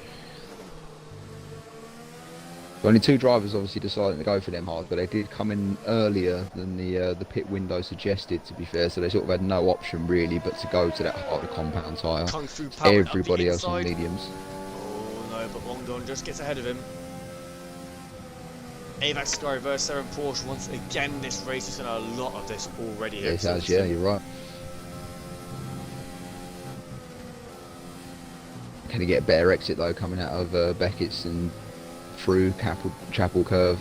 Only 2 drivers obviously deciding to go for them hard, but they did come in earlier than the pit window suggested, to be fair, so they sort of had no option really but to go to that harder compound tyre. Kung Fu Poulton up Everybody the else on inside. mediums. Oh no, but Wongdon just gets ahead of him. AVAX Sky versus 7 Porsche once again this race. We've seen a lot of this already here. It has, yeah, you're right. Can he get a better exit though, coming out of Beckett's and through Chapel Curve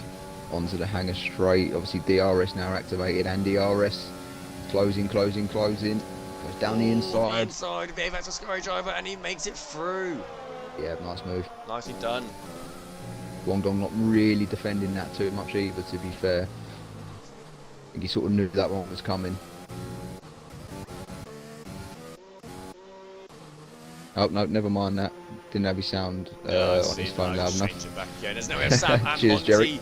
onto the hangar straight? Obviously DRS now activated, and DRS closing, goes down the inside. Inside of the AVAX Sky driver, and he makes it through. Yeah, nice move. Nicely done. Guangdong not really defending that too much either, to be fair. I think he sort of knew that one was coming. Oh no, never mind that. Didn't have his sound on his phone loud enough. It back again. There's no Sam and Cheers, Jerry.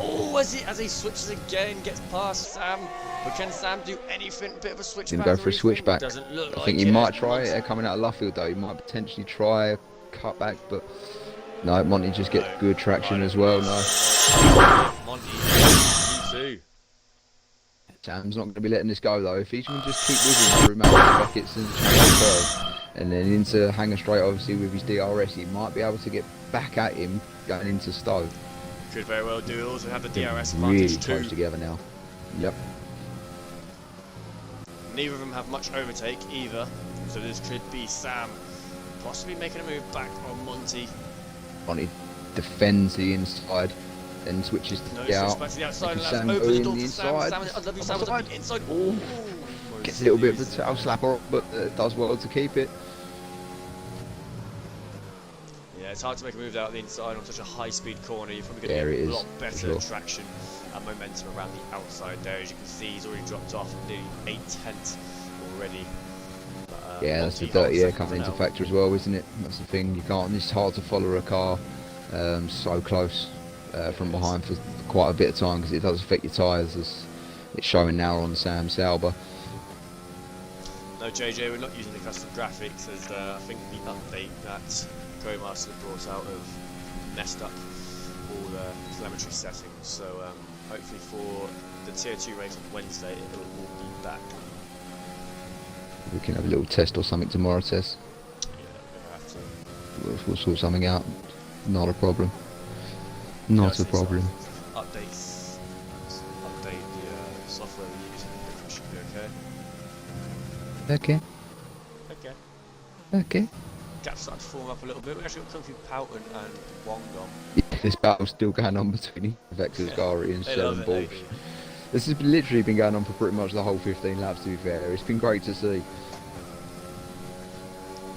Oh, as he switches again, gets past Sam. But can Sam do anything? A bit of a switchback. Didn't go for a switchback. Doesn't look like I think he might try it coming out of Luffield though. He might potentially try a cutback, but no, Monty just gets good traction as well. No. Monty, you too. Sam's not going to be letting this go though. If he can just keep whizzing through Mountain Buckets and Channel Curve, and then into Hangar Straight, obviously with his DRS, he might be able to get back at him going into Stowe. Could very well do. Also have the DRS Really advantage too. close together now. Yep. Neither of them have much overtake either, so this could be Sam possibly making a move back on Monty. Monty defends the inside, then switches to the out. Back to the outside, and Sam that's over the door the to Sam. inside. Sam on the inside. Oh, Gets a little bit of a tail slapper, but does well to keep it. Yeah, it's hard to make a move out the inside on such a high-speed corner. You're probably going to get a lot better traction and momentum around the outside there. As you can see, he's already dropped off nearly 8/10 already. But, yeah, that's the dirty air coming into factor as well, isn't it? That's the thing. You can't. It's hard to follow a car so close from behind for quite a bit of time, because it does affect your tyres, as it's showing now on Sam Sauber. No, JJ, we're not using the custom graphics, as I think the update that Codemaster brought out have messed up all the telemetry settings. So hopefully for the Tier 2 race on Wednesday, it will all be back. We can have a little test or something tomorrow, Tess. Yeah, we're going to have to. We'll sort something out. Not a problem. Not a problem. Update the software we're using, it should be okay. Okay. Okay. Okay. Gap's starting to form up a little bit. We actually got Kung Fu Poughton and Wongdong. Yeah, this battle's still going on between Vector's Gari and Seven Balls. This has literally been going on for pretty much the whole 15 laps, to be fair. It's been great to see.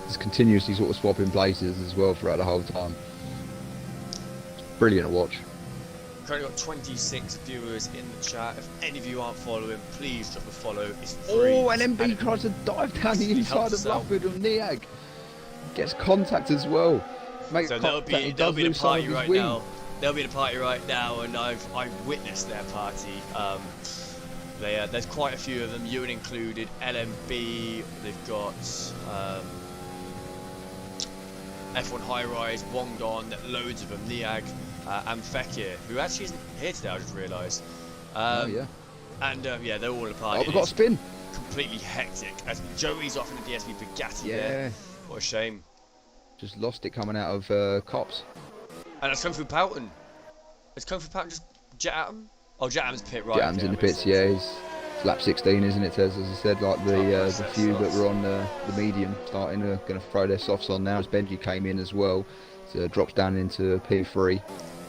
It's continuously sort of swapping places as well throughout the whole time. It's brilliant to watch. Currently got 26 viewers in the chat. If any of you aren't following, please drop a follow. It's free. Oh, NMB tries to dive down the inside of Luffield on Niag. Gets contact as well. Makes so there'll be the party right now. There'll be the party right now, and I've witnessed their party. There's quite a few of them, Ewan included, LMB. They've got F1 High Rise, Wongdon, loads of them, Niag, and Fekir, who actually isn't here today. I just realised. Oh yeah. And yeah, they're all a party. Oh, we've got a spin. Completely hectic. As Joey's off in the DSV Bugatti Yeah. there. What a shame. Just lost it coming out of Cops. And it's come through Poughton. It's come through Poughton, just jet at him. Oh, jet at him's pit, right? Jet Adams in the pits, yeah. It's lap 16, isn't it, Tez? As I said, like the few that were on the medium starting going to throw their softs on now, as Benji came in as well. So drops down into P3.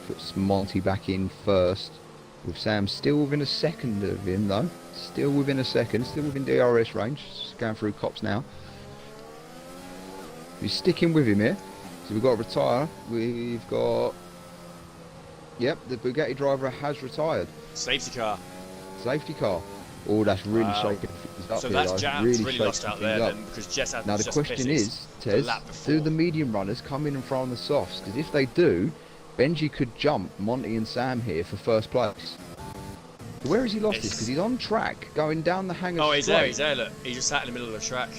Puts Monty back in first. With Sam still within a second of him, though. Still within a second. Still within DRS range. Just going through Cops now. He's sticking with him here. So we've got to retire. We've got... Yep, the Bugatti driver has retired. Safety car. Safety car. Oh, that's really shaking things up. So here, that's Jams really lost out there then, because Jess had now the question is, Tez, do the medium runners come in and throw on the softs? Because if they do, Benji could jump Monty and Sam here for first place. So where has he lost this? Because he's on track, going down the hangar. Oh, he's there, look. He just sat in the middle of the track.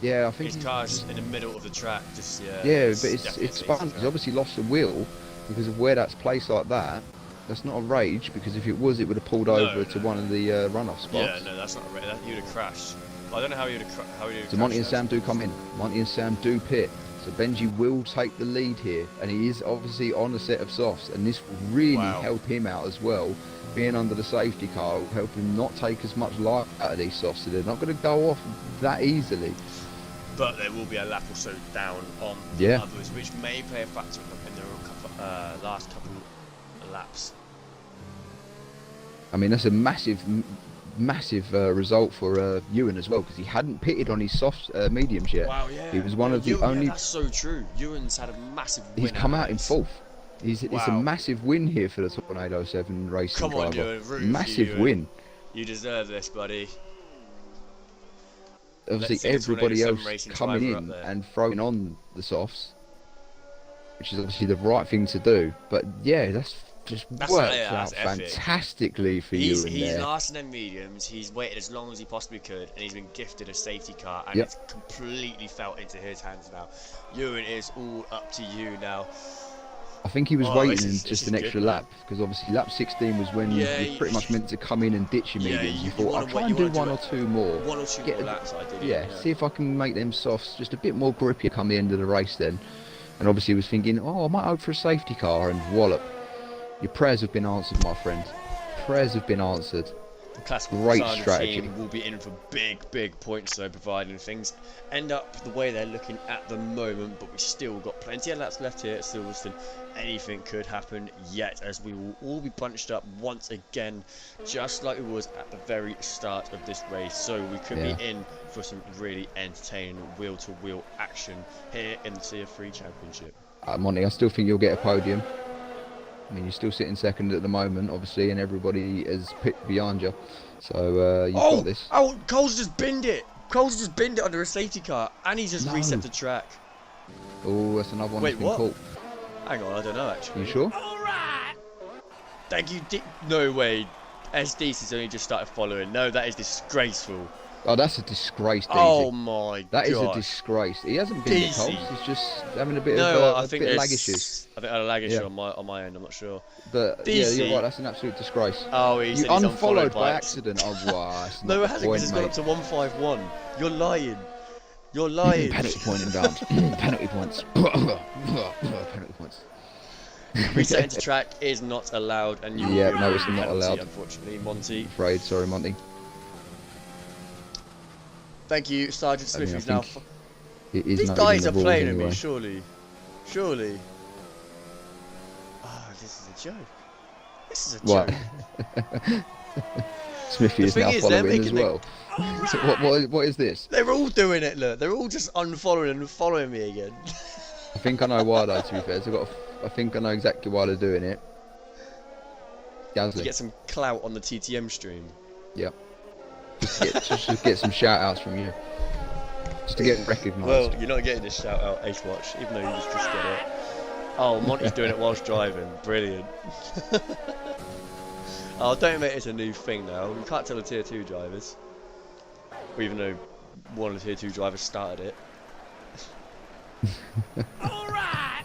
Yeah, I think his car's in the middle of the track, just yeah, but it's fun. He's obviously lost the wheel because of where that's placed like that. That's not a rage, because if it was, it would have pulled over to one of the runoff spots. Yeah, no, that's not a rage. He would have crashed. Well, I don't know how he would have crashed. So Monty and Sam do come in. Monty and Sam do pit. So Benji will take the lead here, and he is obviously on a set of softs, and this will really help him out as well. Being under the safety car will help him not take as much life out of these softs, so they're not going to go off that easily. But there will be a lap or so down on the others, which may play a factor in the last couple of laps. I mean, that's a massive result for Ewan as well, because he hadn't pitted on his soft mediums yet. Wow, yeah. He was one of the only. That's so true. Ewan's had a massive win. He's come out in fourth. It's a massive win here for the Tornado 7 racing driver. Come on, Ewan. Massive win. You deserve this, buddy. Obviously, everybody else coming in and throwing on the softs, which is obviously the right thing to do. But yeah, that's worked out fantastically for Ewan there. He's last in them mediums. He's waited as long as he possibly could, and he's been gifted a safety car, and it's completely fell into his hands now. Ewan, is all up to you now. I think he was waiting just an extra lap, because obviously lap 16 was when you're pretty much meant to come in and ditch your mediums. You thought, I'll try and do one or two more. One or two more laps, ideally. See if I can make them softs just a bit more grippy come the end of the race then. And obviously he was thinking, I might hope for a safety car, and wallop. Your prayers have been answered, my friend. Prayers have been answered. The classical great strategy. Team will be in for big points though, providing things end up the way they're looking at the moment. But we've still got plenty of laps left here at Silverstone. Anything could happen yet, as we will all be bunched up once again, just like it was at the very start of this race. So we could be in for some really entertaining wheel-to-wheel action here in the Tier 3 Championship. Monty, I still think you'll get a podium. I mean, you're still sitting second at the moment, obviously, and everybody is picked behind you. So you've got this. Oh, Cole's just binned it. Cole's just binned it under a safety car, and he's just reset the track. Oh, that's another one. Wait, what? Caught. Hang on, I don't know actually. You sure? Alright! Thank you, no way. SDC's only just started following. No, that is disgraceful. Oh, that's a disgrace, Daisy. Oh my god. That is a disgrace. He hasn't been hit, Coles. He's just having a bit of lag issues. I think I had a lag issue on my end, I'm not sure. But yeah, you're right, that's an absolute disgrace. Oh, you unfollowed by accident. Oh, wow. No, it hasn't, because it's gone up to 151. You're lying. You're lying. Penalty point inbound. Penalty points. Penalty points. Resetting to track is not allowed, and you no, it's not allowed. Unfortunately, Monty. Afraid, sorry, Monty. Thank you, Sergeant Smith. Who's now. These guys are playing at me, surely. Surely. Oh, this is a joke. This is a joke. What? Smithy is now following as well. So what is this? They're all doing it, look. They're all just unfollowing and following me again. I think I know why though, to be fair. So I think I know exactly why they're doing it. To get some clout on the TTM stream. Yep. Just get some shout outs from you. Just to get recognised. Well, you're not getting this shout out, Ace Watch, even though you just get it. Oh, Monty's doing it whilst driving. Brilliant. Oh, don't admit it's a new thing now. You can't tell the Tier 2 drivers. Even though one of the Tier 2 drivers started it. Alright!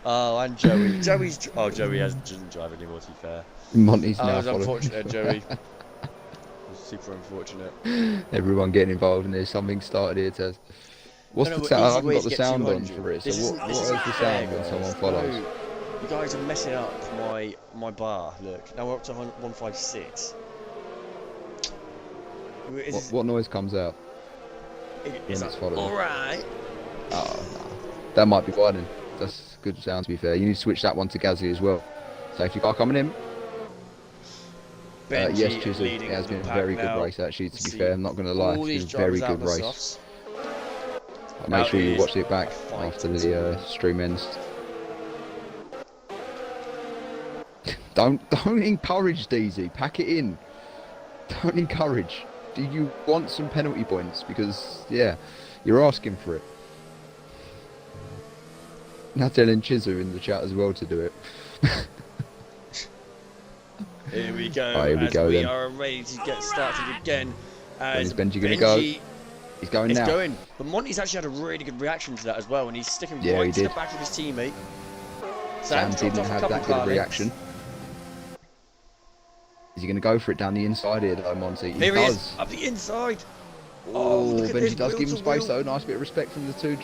Oh, and Joey. Joey doesn't drive anymore, to be fair. Monty's now it was unfortunate, Joey. Super unfortunate. Everyone getting involved in this. Something started here to... What's the sound? I haven't got the sound on for it. So what is the sound when someone follows? You guys are messing up my bar. Look, now we're up to 156. What noise comes out when it's following? Alright. Oh, no. That might be why then. That's good sound, to be fair. You need to switch that one to Gazzy as well. Safety car coming in. Yes, Chisel. It has been a very good race, actually, to be fair. I'm not going to lie. It's been a very good race. Make sure you watch it back after the stream ends. Don't encourage DZ. Pack it in. Don't encourage. Do you want some penalty points? Because yeah, you're asking for it. Now telling Chizu in the chat as well to do it. Here we go. Oh, here we go then. We are ready to get started again. When's Benji going to go? He's going now. He's going. But Monty's actually had a really good reaction to that as well, and he's sticking right to the back of his teammate. Sam didn't have that good reaction. Is he going to go for it down the inside here though, Monty? He does. Up the inside. Oh, Benji does give him space though. Nice bit of respect from the two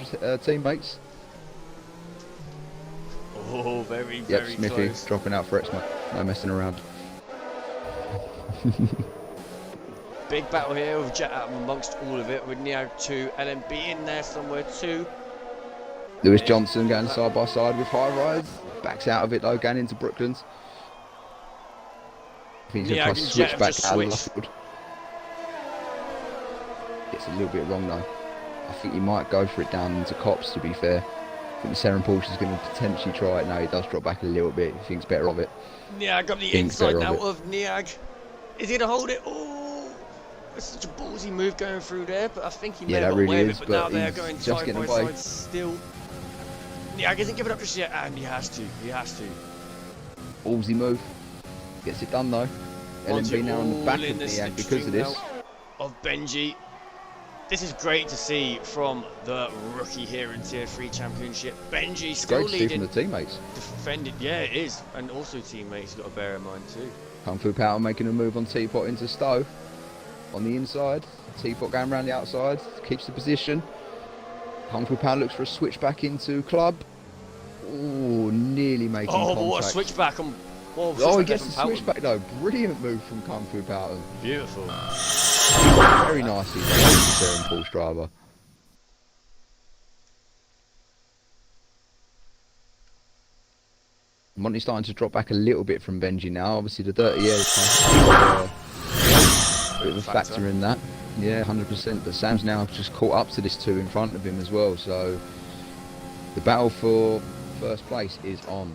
teammates. Oh, very, Yep, very Smithy close. dropping out for Exma. No messing around. Big battle here with Jet Atom amongst all of it, with Niag 2, LMB in there somewhere too. Lewis Johnson going side by side with High Rise. Backs out of it though, going into Brooklands. I think he's Niag going to and switch Jet back have just out of switched. Luffield. Gets a little bit wrong though. I think he might go for it down into Cops, to be fair. I think Seren Porsche is going to potentially try it now. He does drop back a little bit. He thinks better of it. Niag on the Thinks inside better now of of Niag. Is he going to hold it? Oh, it's such a ballsy move going through there, but I think he may Yeah, have that got really away with is, it, but but now they're he's going just side getting by away. side still. Niag isn't giving up just yet, and he has to. He has to. Ballsy move. Gets it done though. Onto LMB now on the all back in of the Niag because slipstream of this. now of Benji. This is great to see from the rookie here in Tier 3 Championship. Benji still Great to see from leading. the teammates. Defended, yeah, it is. And also teammates got to bear in mind too. Kung Fu Power making a move on Teapot into Stowe. On the inside. Teapot going around the outside. Keeps the position. Kung Fu Power looks for a switch back into Club. Oh, nearly making Oh, contact. but what a switchback on. Whoa, Oh, he switchback gets from the Powell. switchback though. Brilliant move from Kung Fu Power. Beautiful. Very nicely done from Seren Porsche driver. Monty's starting to drop back a little bit from Benji now. Obviously the dirty air is kind of a bit of a factor in that. Yeah, 100%. But Sam's now just caught up to this two in front of him as well. So the battle for first place is on.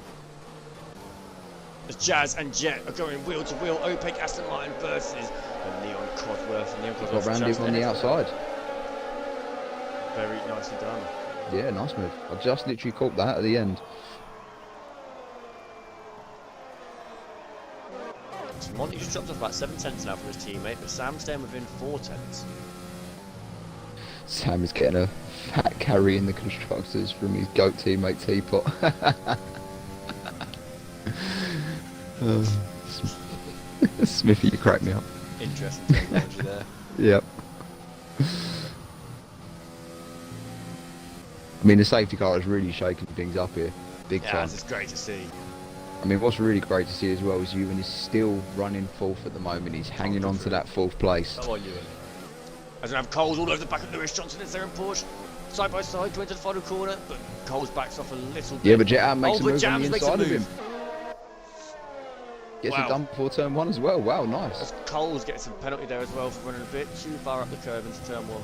As Jazz and Jet are going wheel to wheel, Opaque Aston Martin versus Neon Cosworth. And Neon Got Cosworth Randy on the outside. Very nicely done. Yeah, nice move. I just literally caught that at the end. So Monty just dropped off about 7 tenths now for his teammate, but Sam's staying within 4 tenths. Sam is getting a fat carry in the constructors from his GOAT teammate Teapot. Smithy, you crack me up. Interesting technology there. Yep. I mean, the safety car is really shaking things up here, big Yeah, time. this is great to see. I mean, what's really great to see as well is Ewan is still running fourth at the moment. He's hanging on to that fourth place. Come on, Ewan. As we have Coles all over the back of Lewis Johnson and Seren Porsche. Side by side, going to the final corner, but Coles backs off a little bit. Yeah, but Jet makes a but move on Jams the makes a inside of move. him. Gets Wow. it done before turn one as well. Wow, nice. As Coles gets a penalty there as well for running a bit too far up the curve into turn one.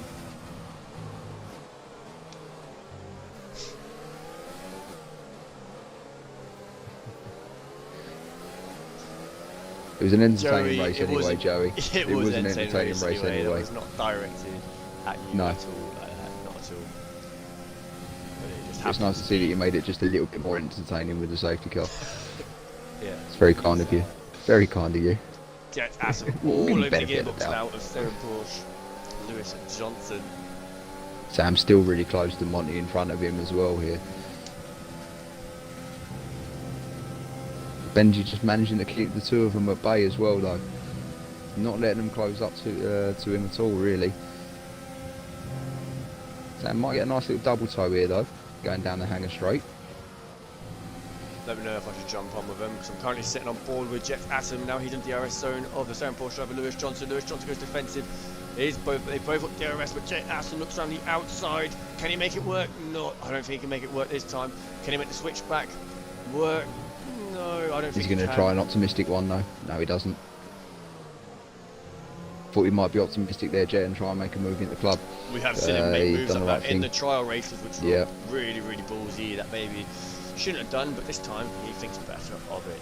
It was an entertaining Joey, race it anyway, wasn't- Joey. It was an entertaining race anyway. That was not directed at you No. at all. Not at all. But it just It's happened nice to see that you made it just a little bit more entertaining with the safety car. Yeah. It's very kind of you. Very kind of you. Get Atom We'll all give him over the benefit of the gearbox doubt. now of Seren Porsche. Lewis Johnson. Sam's still really close to Monty in front of him as well here. Benji just managing to keep the two of them at bay as well though. Not letting them close up to him at all really. Sam might get a nice little double toe here though, going down the hanger straight. Let me know if I should jump on with him, because I'm currently sitting on board with Jeff Atom. Now he's in DRS zone of the Seren Porsche driver Lewis Johnson. Lewis Johnson goes defensive. They both got DRS, but Jeff Atom looks around the outside. Can he make it work? No, I don't think he can make it work this time. Can he make the switch back work? No, I don't think He's he going to can. try an optimistic one though. No, he doesn't. Thought he might be optimistic there, Jet, and try and make a move into the club. We have seen him make he's moves done like the that right in the thing. trial races, which were Yeah. really, really ballsy. That maybe shouldn't have done, but this time he thinks better of it.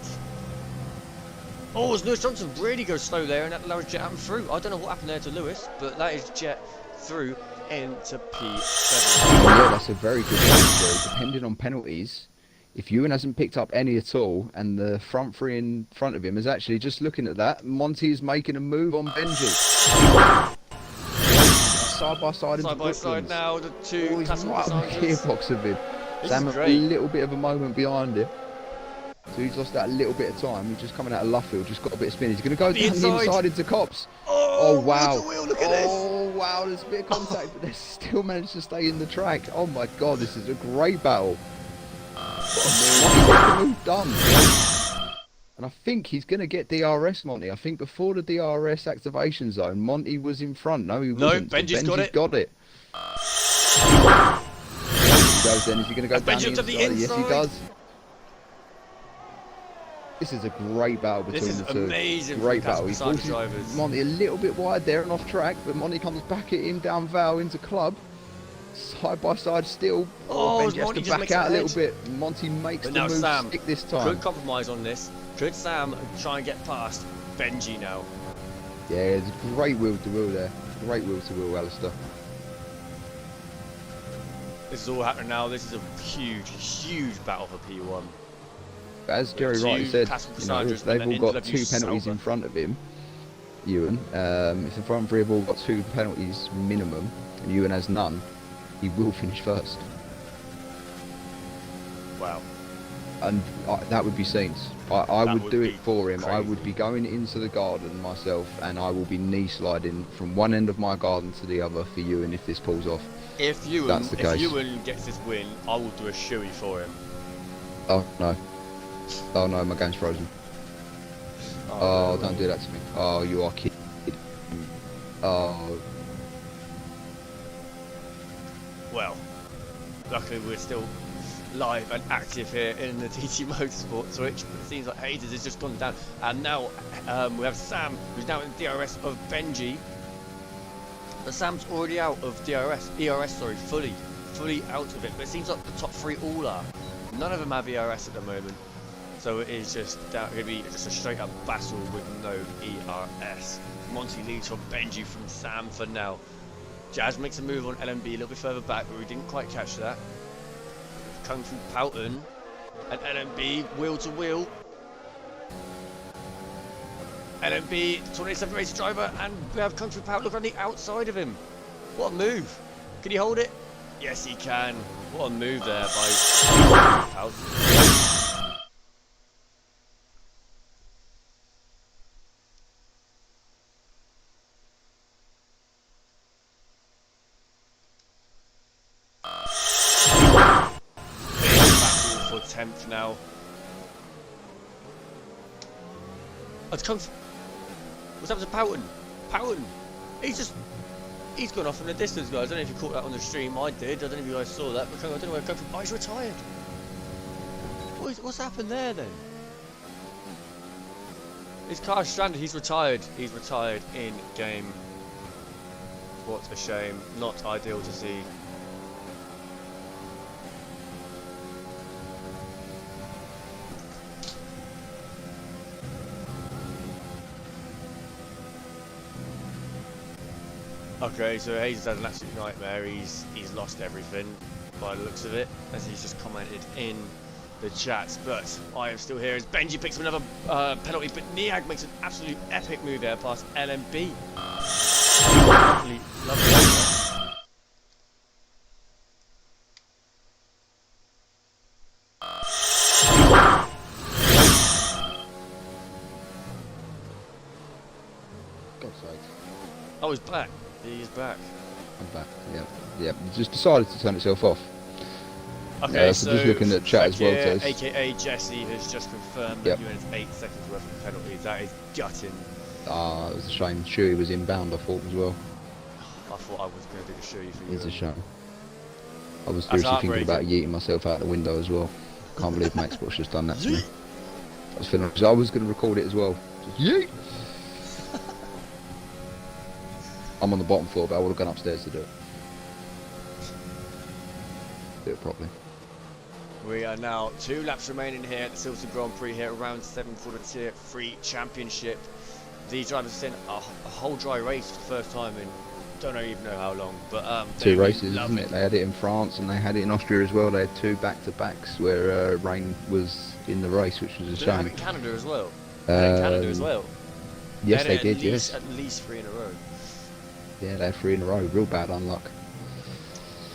Oh, as Lewis Johnson really goes slow there, and that allows Jet Atom through. I don't know what happened there to Lewis, but that is Jet through into P7. Yeah, that's a very good move, Joe. Depending on penalties, if Ewan hasn't picked up any at all, and the front three in front of him is actually just looking at that, Monty is making a move on Benji. Side by side into Side by side Brooklands. now, the Oh, two he's classical right on the passengers. gearbox of him. This Sam is a great. little bit of a moment behind him. So he's lost that little bit of time. He's just coming out of Luffield, just got a bit of spin. He's going to go The down the inside. inside into Cops. Oh, wow. wheel to wheel, look at this. Oh wow, there's a bit of contact, but they still managed to stay in the track. Oh my god, this is a great battle. Monty gets the move done. And I think he's going to get DRS, Monty. I think before the DRS activation zone, Monty was in front. No, he wasn't. Benji's got it. Got it. He goes then. Is he going to go down the inside? Yes, he does. This is a great battle between the two. This is amazing. Great battle. He forces forces Monty a little bit wide there and off track, but Monty comes back at him down Val into club. Side by side still. Benji has to back out a little bit. Monty makes the move stick this time. Could compromise on this. Could Sam try and get past Benji now? Yeah, it's a great wheel to wheel there. Great wheel to wheel, Alistair. This is all happening now. This is a huge, huge battle for P1. As Jerry rightly said, you know, they've all got 2 penalties in front of him. Ewan, if the front three have all got 2 penalties minimum, and Ewan has none, he will finish first. Wow. And that would be scenes. I would do it for him. Crazy. I would be going into the garden myself, and I will be knee sliding from one end of my garden to the other for Ewan if this pulls off. If Ewan gets this win, I will do a shoey for him. Oh no. Oh no, my game's frozen. Oh, don't do that to me. Oh, you are kidding. Oh. Well, luckily we're still live and active here in the TT Motorsport Switch, but it seems like Hayes has just gone down, and now we have Sam, who's now in DRS of Benji. But Sam's already out of ERS, fully out of it. But it seems like the top 3 all are. None of them have ERS at the moment, so it is just going to be just a straight up battle with no ERS. Monty leads from Benji from Sam for now. Jazz makes a move on LMB a little bit further back, but we didn't quite catch that. Kung Fu Powton and LMB wheel to wheel. LMB 27 race driver, and we have Kung Fu Powton. Look on the outside of him. What a move! Can he hold it? Yes, he can. What a move there by Powton. For 10th now. It's Kung Fu. What's happened to Powton? Powton! He's gone off in the distance, guys. I don't know if you caught that on the stream. I did. I don't know if you guys saw that. But I don't know where Kung Fu. Oh, he's retired. What's happened there then? His car's stranded. He's retired. He's retired in game. What a shame. Not ideal to see. Okay, so Hayes has had an absolute nightmare. He's lost everything by the looks of it, as he's just commented in the chat. But I am still here as Benji picks up another penalty, but Niag makes an absolute epic move there past LMB. Lovely. God's sake. Oh, he's back. He is back. I'm back. Yeah. Just decided to turn itself off. Okay, so just looking at chat as well, Tez. AKA Jesse has just confirmed that you had 8 seconds worth of penalties. That is gutting. Ah, it was a shame. Shuey was inbound, I thought as well. I thought I was going to do the Shuey for you. It's a shame. I was seriously thinking about yeeting myself out the window as well. Can't believe Max Sport's just done that to me. I was going to record it as well. Just yeet! I'm on the bottom floor, but I would have gone upstairs to do it. Do it properly. We are now 2 laps remaining here at the Silverstone Grand Prix here, round 7 for the Tier 3 Championship. These drivers have seen a whole dry race for the first time in don't even know how long, but 2 races, isn't it? They had it in France and they had it in Austria as well. They had 2 back-to-backs where rain was in the race, which was a shame. They have it in Canada as well. Canada as well. Yes, they did. Yes, at least 3 in a row. Yeah, they had 3 in a row. Real bad unluck.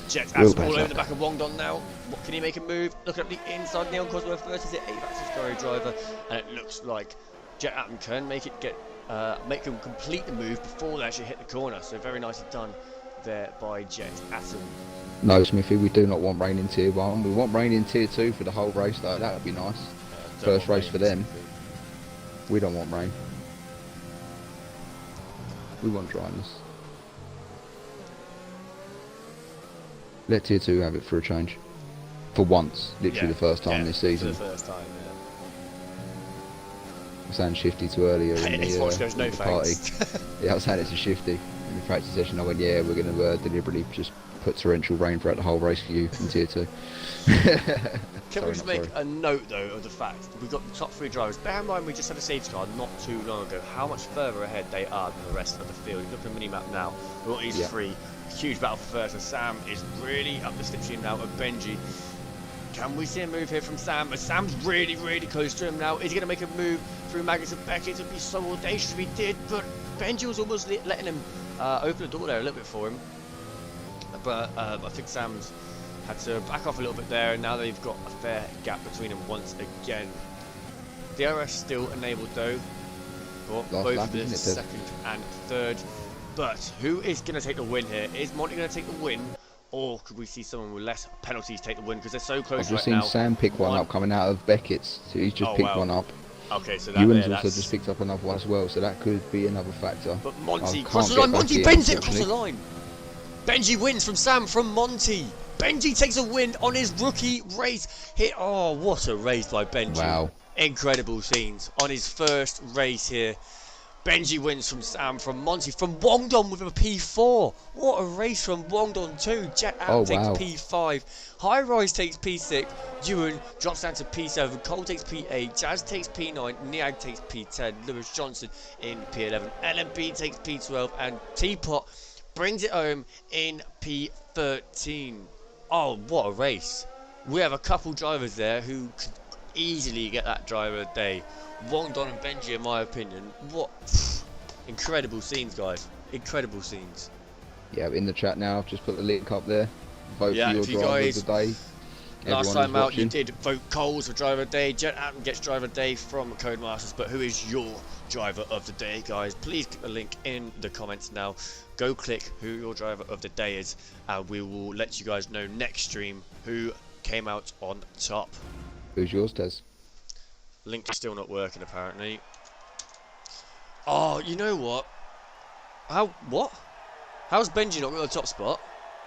Jet all over the back of Wongdon now. What can he make a move? Looking up the inside, Neil Cosworth versus the AVAX driver, and it looks like Jet Atom can make him complete the move before they actually hit the corner. So very nicely done there by Jet Atom. No, Smithy, we do not want rain in Tier 1. We want rain in Tier 2 for the whole race, though. That would be nice. First race for them. We don't want rain. We want dryness. Let Tier 2 have it for a change. For once. Literally the first time this season. For the first time, I was saying shifty too earlier in the party. Yeah, I was saying it's a shifty. In the practice session I went, yeah, we're going to deliberately just put torrential rain throughout the whole race for you in Tier 2. Can we just make a note though of the fact that we've got the top 3 drivers? Bear in mind we just had a safety car not too long ago. How much further ahead they are than the rest of the field. Look at the mini-map now. We've got these 3. Huge battle for first. So Sam is really up the slipstream now of Benji. Can we see a move here from Sam? Sam's really, really close to him now. Is he going to make a move through Magnus and Beckett? It would be so audacious if he did, but Benji was almost letting him open the door there a little bit for him. But I think Sam's had to back off a little bit there, and now they've got a fair gap between them once again. DRS still enabled though, for both the second and third. But who is going to take the win here? Is Monty going to take the win? Or could we see someone with less penalties take the win? Because they're so close I've just seen Sam pick one up coming out of Beckett's. So he's just picked one up. Okay, so that Ewan's also just picked up another one as well, so that could be another factor. But Monty crosses the line. Monty bends it across the line. Benji wins from Sam from Monty. Benji takes a win on his rookie race. Oh, what a race by Benji. Wow. Incredible scenes on his first race here. Benji wins from Sam, from Monty, from Wongdon with a P4. What a race from Wongdon too. Jet Out takes P5. High Rise takes P6. Ewan drops down to P7. Cole takes P8. Jazz takes P9. Niag takes P10. Lewis Johnson in P11. LMP takes P12. And Teapot brings it home in P13. Oh, what a race. We have a couple drivers there who could easily get that driver of the day. Wongdon and Benji, in my opinion. What incredible scenes, guys. Incredible scenes. Yeah, in the chat now, I've just put the link up there. Vote for your if you driver guys, of the day. Last time out, you did vote Coles for driver of the day. Jet Atom gets driver of the day from Codemasters. But who is your driver of the day, guys? Please click the link in the comments now. Go click who your driver of the day is, and we will let you guys know next stream who came out on top. Who's yours, Tez? Link is still not working apparently. Oh, you know what? What? How's Benji not got the top spot?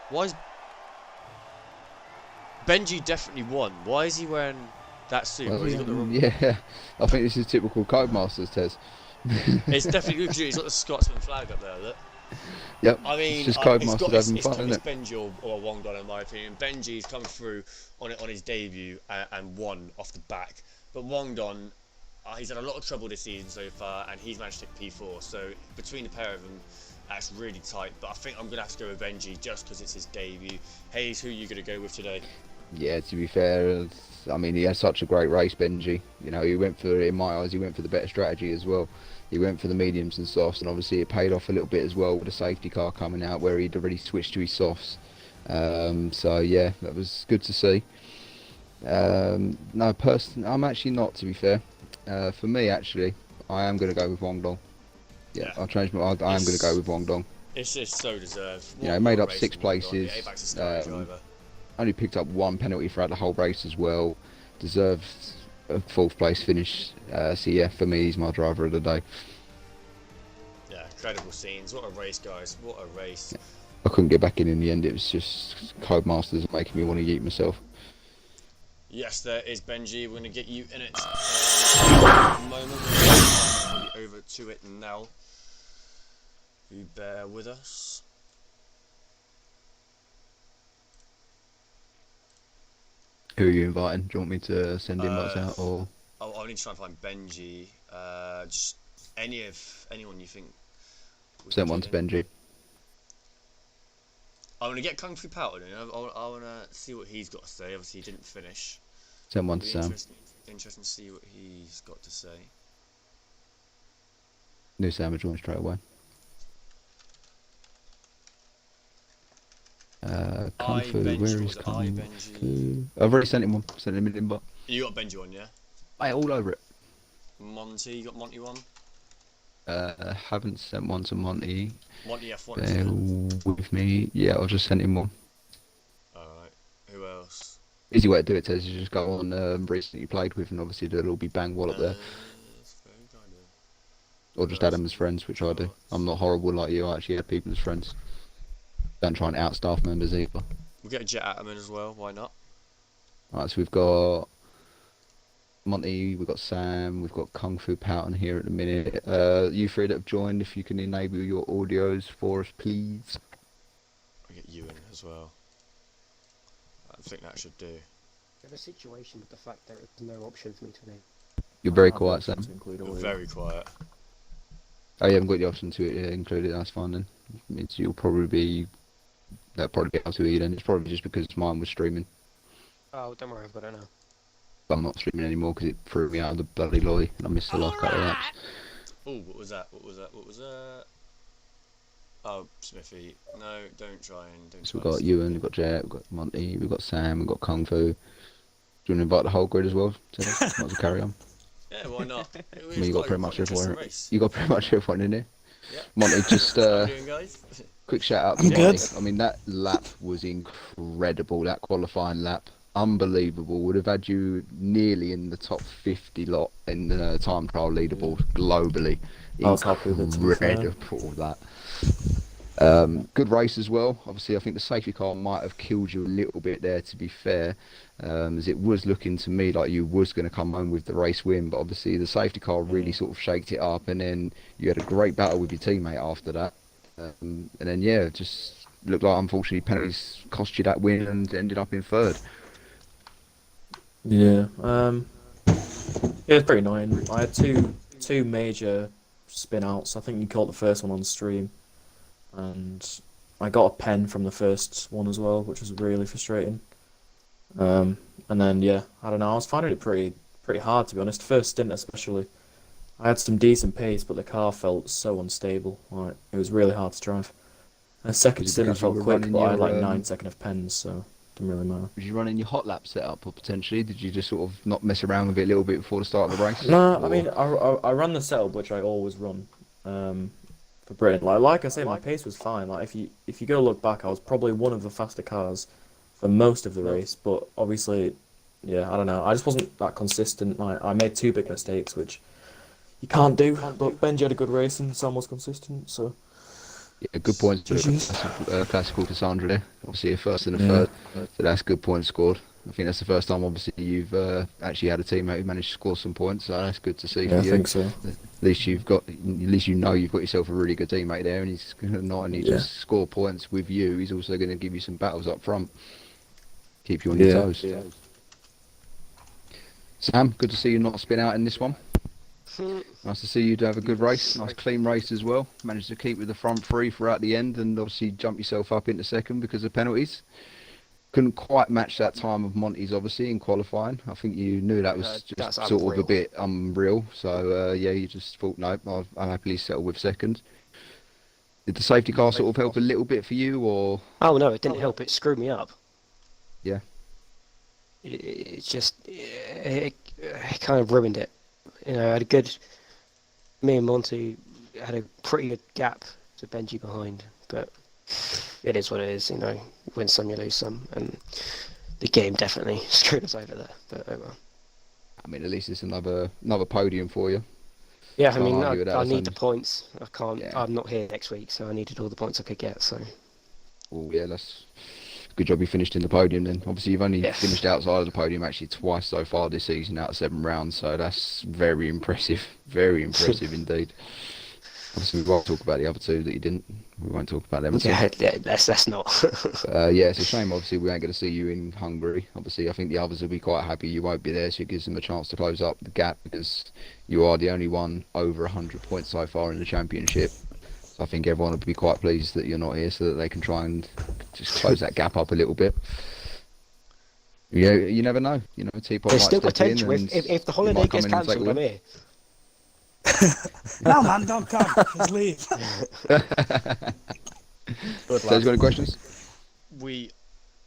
Why is Benji definitely won? Why is he wearing that suit? Well, He's got the wrong... Yeah, I think this is typical Codemasters, Tez. It's definitely good because he's got the Scotsman flag up there, look. Yep, I mean, it's just Codemasters having fun, isn't it? Benji or Wongdon in my opinion. Benji's come through on his debut and won off the back. But Wongdon, he's had a lot of trouble this season so far, and he's managed to take P4. So between the pair of them, that's really tight. But I think I'm going to have to go with Benji just because it's his debut. Hayes, who are you going to go with today? Yeah, to be fair, I mean, he had such a great race, Benji. You know, he went for, in my eyes, he went for the better strategy as well. He went for the mediums and softs, and obviously it paid off a little bit as well with the safety car coming out where he'd already switched to his softs. So yeah, that was good to see. No, I'm actually not, to be fair. For me, actually, I am going to go with Wongdong. Yeah, I'll change my. I am going to go with Wongdong. It's just so deserved. You know, made up 6 places. Only picked up 1 penalty throughout the whole race as well. Deserved a 4th place finish. So yeah, for me, he's my driver of the day. Yeah, incredible scenes. What a race, guys. What a race. I couldn't get back in the end. It was just Codemasters making me want to yeet myself. Yes, there is Benji. We're going to get you in it moment. Over to it now. You bear with us. Who are you inviting? Do you want me to send invites out, or? I'll need to try and find Benji. Just anyone you think. Send one to Benji. I want to get Kung Fu Powder. I want to see what he's got to say. Obviously, he didn't finish. Send one to Sam. Interesting to see what he's got to say. New Sam will join straight away. Kung Fu, where is Kung Fu? I've already sent him one. Sent him an invite. You got Benji one, yeah? All over it. Monty, you got Monty one? Haven't sent one to Monty. Monty F1 Bear isn't with me. Yeah, I just sent him one. it? Alright. Who else? Easy way to do it is you just go on recently you played with, and obviously there'll all be bang wallop there. That's very kind of. Or just add them as friends, which I do. I'm not horrible like you. I actually add people as friends. Don't try and out staff members either. We'll get a Jet Ataman as well, why not? Alright, so we've got Monty, we've got Sam, we've got Kung Fu Pouton here at the minute. You three that have joined, if you can enable your audios for us, please. I'll get Ewan as well. I think that should do. I have a situation with the fact there is no option for me to name. You're very quiet, Sam. You're very quiet. Oh, you haven't got the option to include it, that's fine then. Means you'll probably be... That'll probably be able to eat then. It's probably just because mine was streaming. Oh, don't worry, I've got it now. But I'm not streaming anymore because it threw me out of the bloody lobby and I missed the last couple of laps. Oh, what was that? What was that? What was that? Oh, Smithy. No, don't try and... Don't So we've try and got Ewan, we've got Jet, we've got Monty, we've got Sam, we've got Kung Fu. Do you want to invite the whole grid as well? So might as well carry on. Yeah, why not? I mean, you got pretty much everyone. Race. You got pretty much everyone in here. Yeah. Monty, just How you doing, guys? quick shout out to Monty. I mean, that lap was incredible. That qualifying lap, unbelievable. Would have had you nearly in the top 50 lot in the time trial leaderboard globally. I was happy with it, to be fair. Incredible that. Good race as well. Obviously, I think the safety car might have killed you a little bit there, to be fair, as it was looking to me like you was going to come home with the race win, but obviously the safety car really sort of shaked it up, and then you had a great battle with your teammate after that. And then, yeah, it just looked like, unfortunately, penalties cost you that win and ended up in third. Yeah, yeah, it's pretty annoying. I had two major spin outs. I think you caught the first one on stream, and I got a pen from the first one as well, which was really frustrating. And then, yeah, I don't know, I was finding it pretty hard, to be honest. First stint especially. I had some decent pace, but the car felt so unstable. Like, it was really hard to drive. And second stint I felt quick, but I had like 9 seconds of pens, so it didn't really matter. Was you running your hot lap setup, or potentially did you just sort of not mess around with it a little bit before the start of the race? No, or... I mean, I ran the setup which I always run for Britain. Like I say, my pace was fine. Like if you go look back, I was probably one of the faster cars for most of the race. But obviously, yeah, I don't know. I just wasn't that consistent. Like, I made 2 big mistakes, which you can't do. But Benji had a good race and Sam was consistent, so. Yeah, good points to classical Cassandra there. Obviously a first and a third, so that's good points scored. I think that's the first time obviously you've actually had a teammate who managed to score some points, so that's good to see for you. I think so. At least you know you've got yourself a really good teammate there, and he's going to not only just score points with you, he's also going to give you some battles up front, keep you on your toes. Yeah. Sam, good to see you not spin out in this one. Nice to see you to have a good race, nice clean race as well. Managed to keep with the front 3 throughout the end, and obviously jump yourself up into second because of penalties. Couldn't quite match that time of Monty's obviously in qualifying. I think you knew that was just sort of a bit unreal. So yeah, you just thought, no, I'll happily settle with second. Did the safety car sort of help a little bit for you, or? Oh no, it didn't help. It screwed me up. Yeah. It just it kind of ruined it. You know, I had a good. Me and Monty had a pretty good gap to Benji behind, but it is what it is. You know, you win some, you lose some, and the game definitely screwed us over there. But oh well. I mean, at least it's another podium for you. Yeah, I Can't mean, argue with that, I need Sam. the points. I can't. Yeah. I'm not here next week, so I needed all the points I could get. So. Oh yeah, that's good job you finished in the podium then. Obviously you've only finished outside of the podium actually twice so far this season out of 7 rounds, so that's very impressive indeed. Obviously we won't talk about the other 2 that you didn't. We won't talk about them. Yeah, that's not. Yeah, it's a shame obviously we ain't going to see you in Hungary. Obviously I think the others will be quite happy you won't be there, so it gives them a chance to close up the gap, because you are the only one over 100 points so far in the championship. I think everyone will be quite pleased that you're not here, so that they can try and just close that gap up a little bit. Yeah, you never know. You know, Teapot There's might still step in, potential. and If the you holiday might come gets in and take cancelled, the I'm win. here. No, man, don't come. Just leave. So, you got any questions? We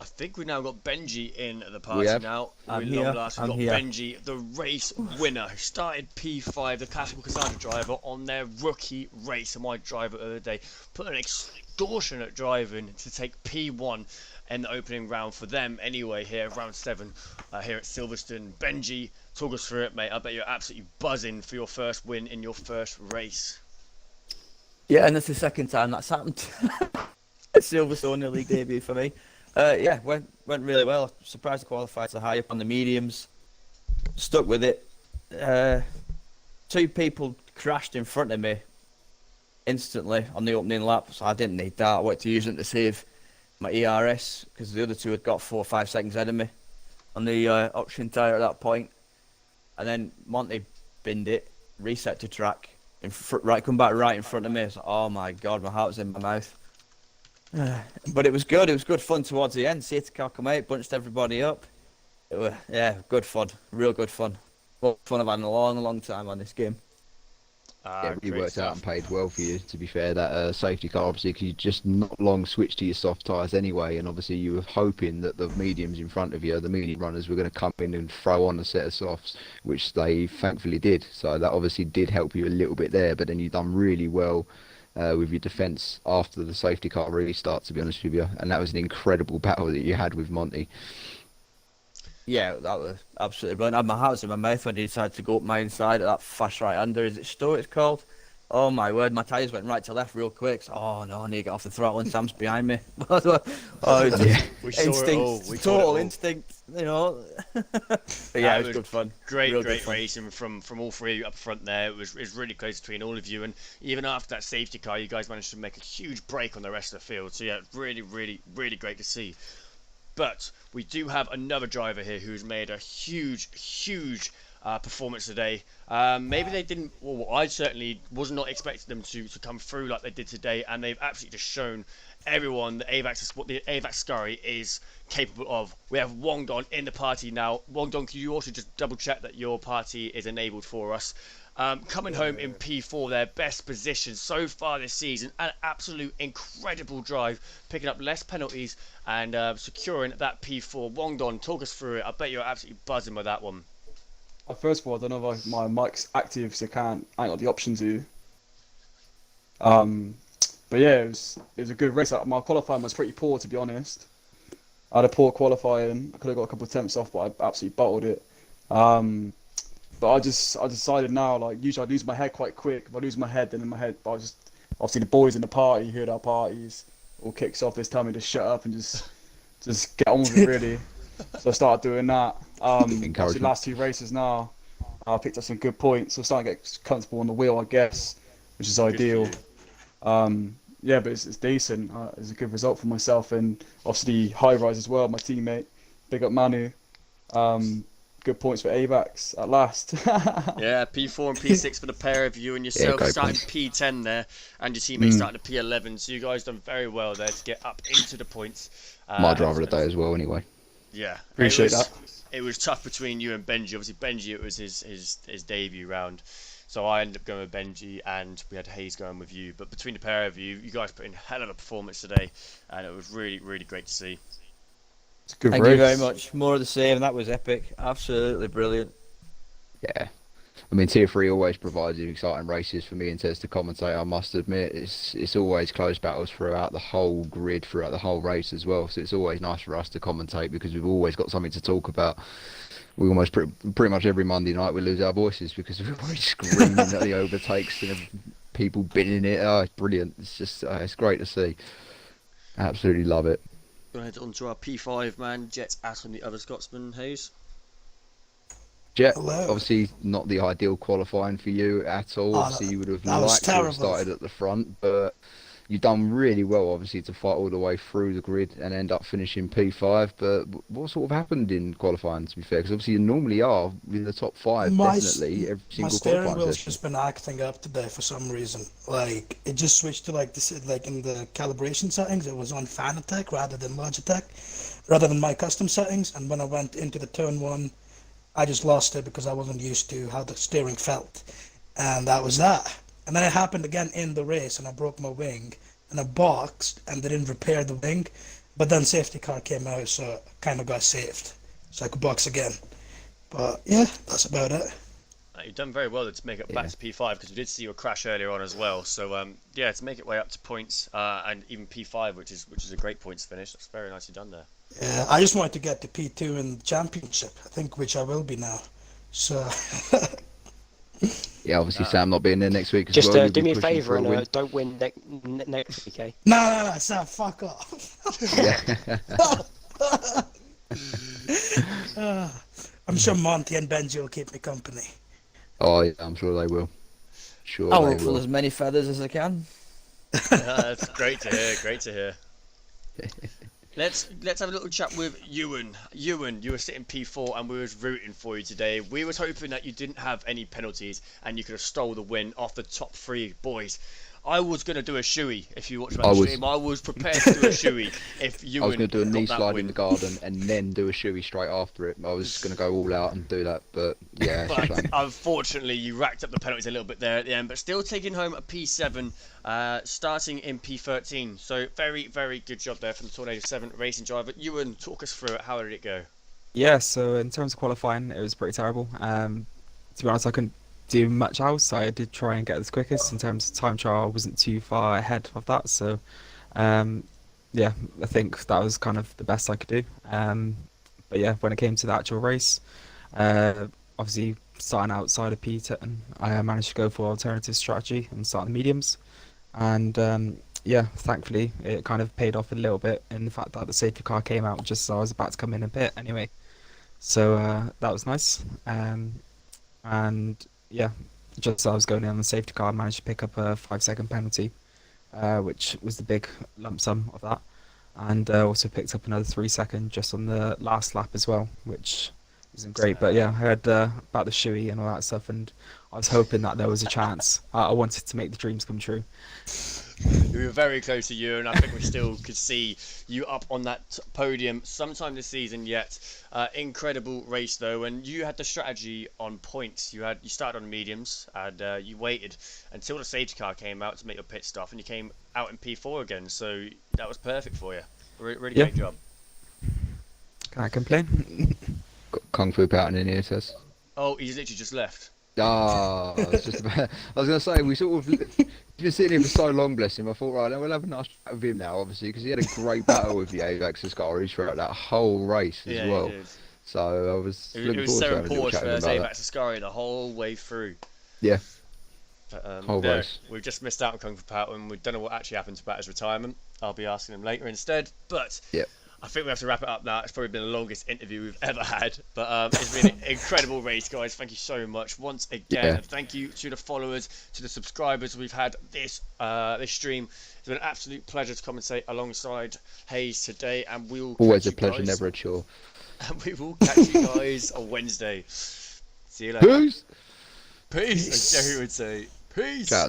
I think we've now got Benji in at the We party have. now. I'm We're here, long last. We've I'm got here. Benji, the race winner, who started P5, the classical Cassandra driver, on their rookie race, and my driver of the day. Put an extortionate driving to take P1 in the opening round for them anyway, here, round 7, here at Silverstone. Benji, talk us through it, mate. I bet you're absolutely buzzing for your first win in your first race. Yeah, and that's the second time that's happened. Silverstone, the league debut for me. Yeah, went really well. Surprised to qualify so high up on the mediums. Stuck with it. 2 people crashed in front of me instantly on the opening lap, so I didn't need that. I wanted to use them to save my ERS because the other 2 had got 4 or 5 seconds ahead of me on the option tyre at that point. And then Monty binned it, reset to track, come back right in front of me. So, oh my god, my heart was in my mouth. But it was good. It was good fun towards the end. Safety car come out, bunched everybody up. It was, yeah, good fun. Real good fun. What fun I've had in a long time on this game. Yeah, it really Great worked stuff. out and paid well for you, to be fair, that safety car, obviously, because you just not long switched to your soft tyres anyway, and obviously you were hoping that the mediums in front of you, the medium runners, were going to come in and throw on a set of softs, which they thankfully did. So that obviously did help you a little bit there, but then you've done really well with your defence after the safety car restart, to be honest with you, and that was an incredible battle that you had with Monty. Yeah, that was absolutely brilliant. I had my heart was in my mouth when he decided to go up my inside at that fast right under. Is it Stowe it's called? Oh my word, my tyres went right to left real quick. So, oh no, I need to get off the throttle and Sam's behind me. Oh, it's just We saw it all. instinct, We caught it total all. instinct, you know. But yeah, it was good fun. Great Real good fun. racing from all 3 up front there. It was really close between all of you, and even after that safety car, you guys managed to make a huge break on the rest of the field. So yeah, really great to see. But we do have another driver here who's made a huge performance today. Maybe they didn't. Well, I certainly was not expecting them to come through like they did today, and they've absolutely just shown everyone that what the AVAX Scurry is capable of. We have Wongdon in the party now. Wongdon, can you also just double check that your party is enabled for us? Coming home in P4, their best position so far this season. An absolute incredible drive, picking up less penalties and securing that P4. Wongdon, talk us through it. I bet you're absolutely buzzing with that one. First of all, I don't know if my mic's active, so I ain't got the option to. But yeah, it was a good race. My qualifying was pretty poor, to be honest. I had a poor qualifying. I could have got a couple of attempts off, but I absolutely bottled it. But I decided now, like, usually I lose my head quite quick. If I lose my head, then in my head, but I just, obviously the boys in the party, who had our parties, all kicks off, this time me to shut up and just get on with it, really. So I started doing that. The last 2 races now, I picked up some good points. So I'm starting to get comfortable on the wheel, I guess, which is ideal. Yeah, but it's decent. It's a good result for myself, and obviously High Rise as well, my teammate. Big up Manu. Good points for AVAX at last. Yeah, P4 and P6 for the pair of you, and yourself starting P10 there, and your teammate starting at P11. So you guys done very well there to get up into the points. My driver of the day as well, anyway. Yeah, Appreciate that. It was tough between you and Benji. Obviously, Benji, it was his debut round. So I ended up going with Benji, and we had Hayes going with you. But between the pair of you, you guys put in a hell of a performance today, and it was really great to see. It's a good Thank race. you very much. More of the same. That was epic. Absolutely brilliant. Yeah. I mean, Tier 3 always provides exciting races for me and Tez to commentate, I must admit. It's always close battles throughout the whole grid, throughout the whole race as well. So it's always nice for us to commentate because we've always got something to talk about. We almost pretty much every Monday night we lose our voices because we're always screaming at the overtakes and people binning it. Oh, it's brilliant. It's just, it's great to see. Absolutely love it. Going to head on to our P5 man, Jets Atom, the other Scotsman, Hayes. Jet, Hello. obviously not the ideal qualifying for you at all. Oh, obviously you would have that was liked to have terrible. started at the front, but you've done really well, obviously, to fight all the way through the grid and end up finishing P5. But what sort of happened in qualifying, to be fair? Because obviously you normally are in the top 5, definitely, every My single steering qualifying wheel's session. just been acting up today for some reason. Like, it just switched to like in the calibration settings, it was on fan attack rather than my custom settings. And when I went into the turn 1, I just lost it because I wasn't used to how the steering felt. And that was that. And then it happened again in the race, and I broke my wing, and I boxed, and they didn't repair the wing. But then safety car came out, so I kind of got saved, so I could box again. But yeah, that's about it. You've done very well to make it back to P5 because we did see your crash earlier on as well. So yeah, to make it way up to points and even P5, which is a great points finish. That's very nicely done there. Yeah, I just wanted to get to P2 in the championship, I think, which I will be now. So. Yeah, obviously Sam not being there next week as Just well. do me a favour and don't win next week, eh? No, Sam, fuck off. I'm sure Monty and Benji will keep me company. Oh, yeah, I'm sure they will. Sure, I'll they ruffle will. as many feathers as I can. That's great to hear. Great to hear. Let's have a little chat with Ewan. Ewan, you were sitting P4 and we was rooting for you today. We was hoping that you didn't have any penalties and you could have stole the win off the top three boys. I was going to do a shoey if you watched my stream. I was prepared to do a shoey if Ewan I was going to do a knee got that slide win. in the garden and then do a shoey straight after it. I was going to go all out and do that, but yeah. But unfortunately, you racked up the penalties a little bit there at the end, but still taking home a P7, starting in P13. So very, very good job there from the Tornado 7 racing driver. Ewan, talk us through it. How did it go? Yeah, so in terms of qualifying, it was pretty terrible. To be honest, I couldn't do much else. I did try and get as quickest in terms of time trial. I wasn't too far ahead of that, so yeah, I think that was kind of the best I could do. But yeah, when it came to the actual race, obviously starting outside of P10, I managed to go for alternative strategy and start the mediums, and yeah, thankfully it kind of paid off a little bit in the fact that the safety car came out just as I was about to come in and pit anyway, so that was nice. And yeah, just as I was going in on the safety car, I managed to pick up a 5-second penalty, which was the big lump sum of that, and also picked up another 3 second just on the last lap as well, which isn't great. But yeah, I heard about the shoey and all that stuff, and I was hoping that there was a chance. I wanted to make the dreams come true. We were very close to you, and I think we still could see you up on that podium sometime this season yet. Incredible race though, and you had the strategy on points. You started on mediums, and you waited until the safety car came out to make your pit stop, and you came out in P4 again. So that was perfect for you. Really Yeah. great job. Can I complain? Got Kung Fu Pattern in here, says. Oh, he's literally just left. Ah, it's just about, I was going to say, we sort of, he's been sitting here for so long, bless him. I thought, right, then we'll have a nice chat with him now, obviously, because he had a great battle with the Avax Ascaris throughout that whole race as well. He did. So I was It looking was forward so to having a little important chat for with him about Avax Ascari the whole way through. Yeah. But, Whole no, race. we've just missed out on Kung Fu Pattern, and we don't know what actually happened about his retirement. I'll be asking him later instead. But Yep. I think we have to wrap it up now. It's probably been the longest interview we've ever had. But it's been an incredible race, guys. Thank you so much once again. Yeah. And thank you to the followers, to the subscribers we've had this stream. It's been an absolute pleasure to commentate alongside Hayes today, and we'll Always catch a you pleasure, guys, never a chore. and we will catch you guys on Wednesday. See you later. Peace! Peace, as Jerry would say. Peace. Ciao.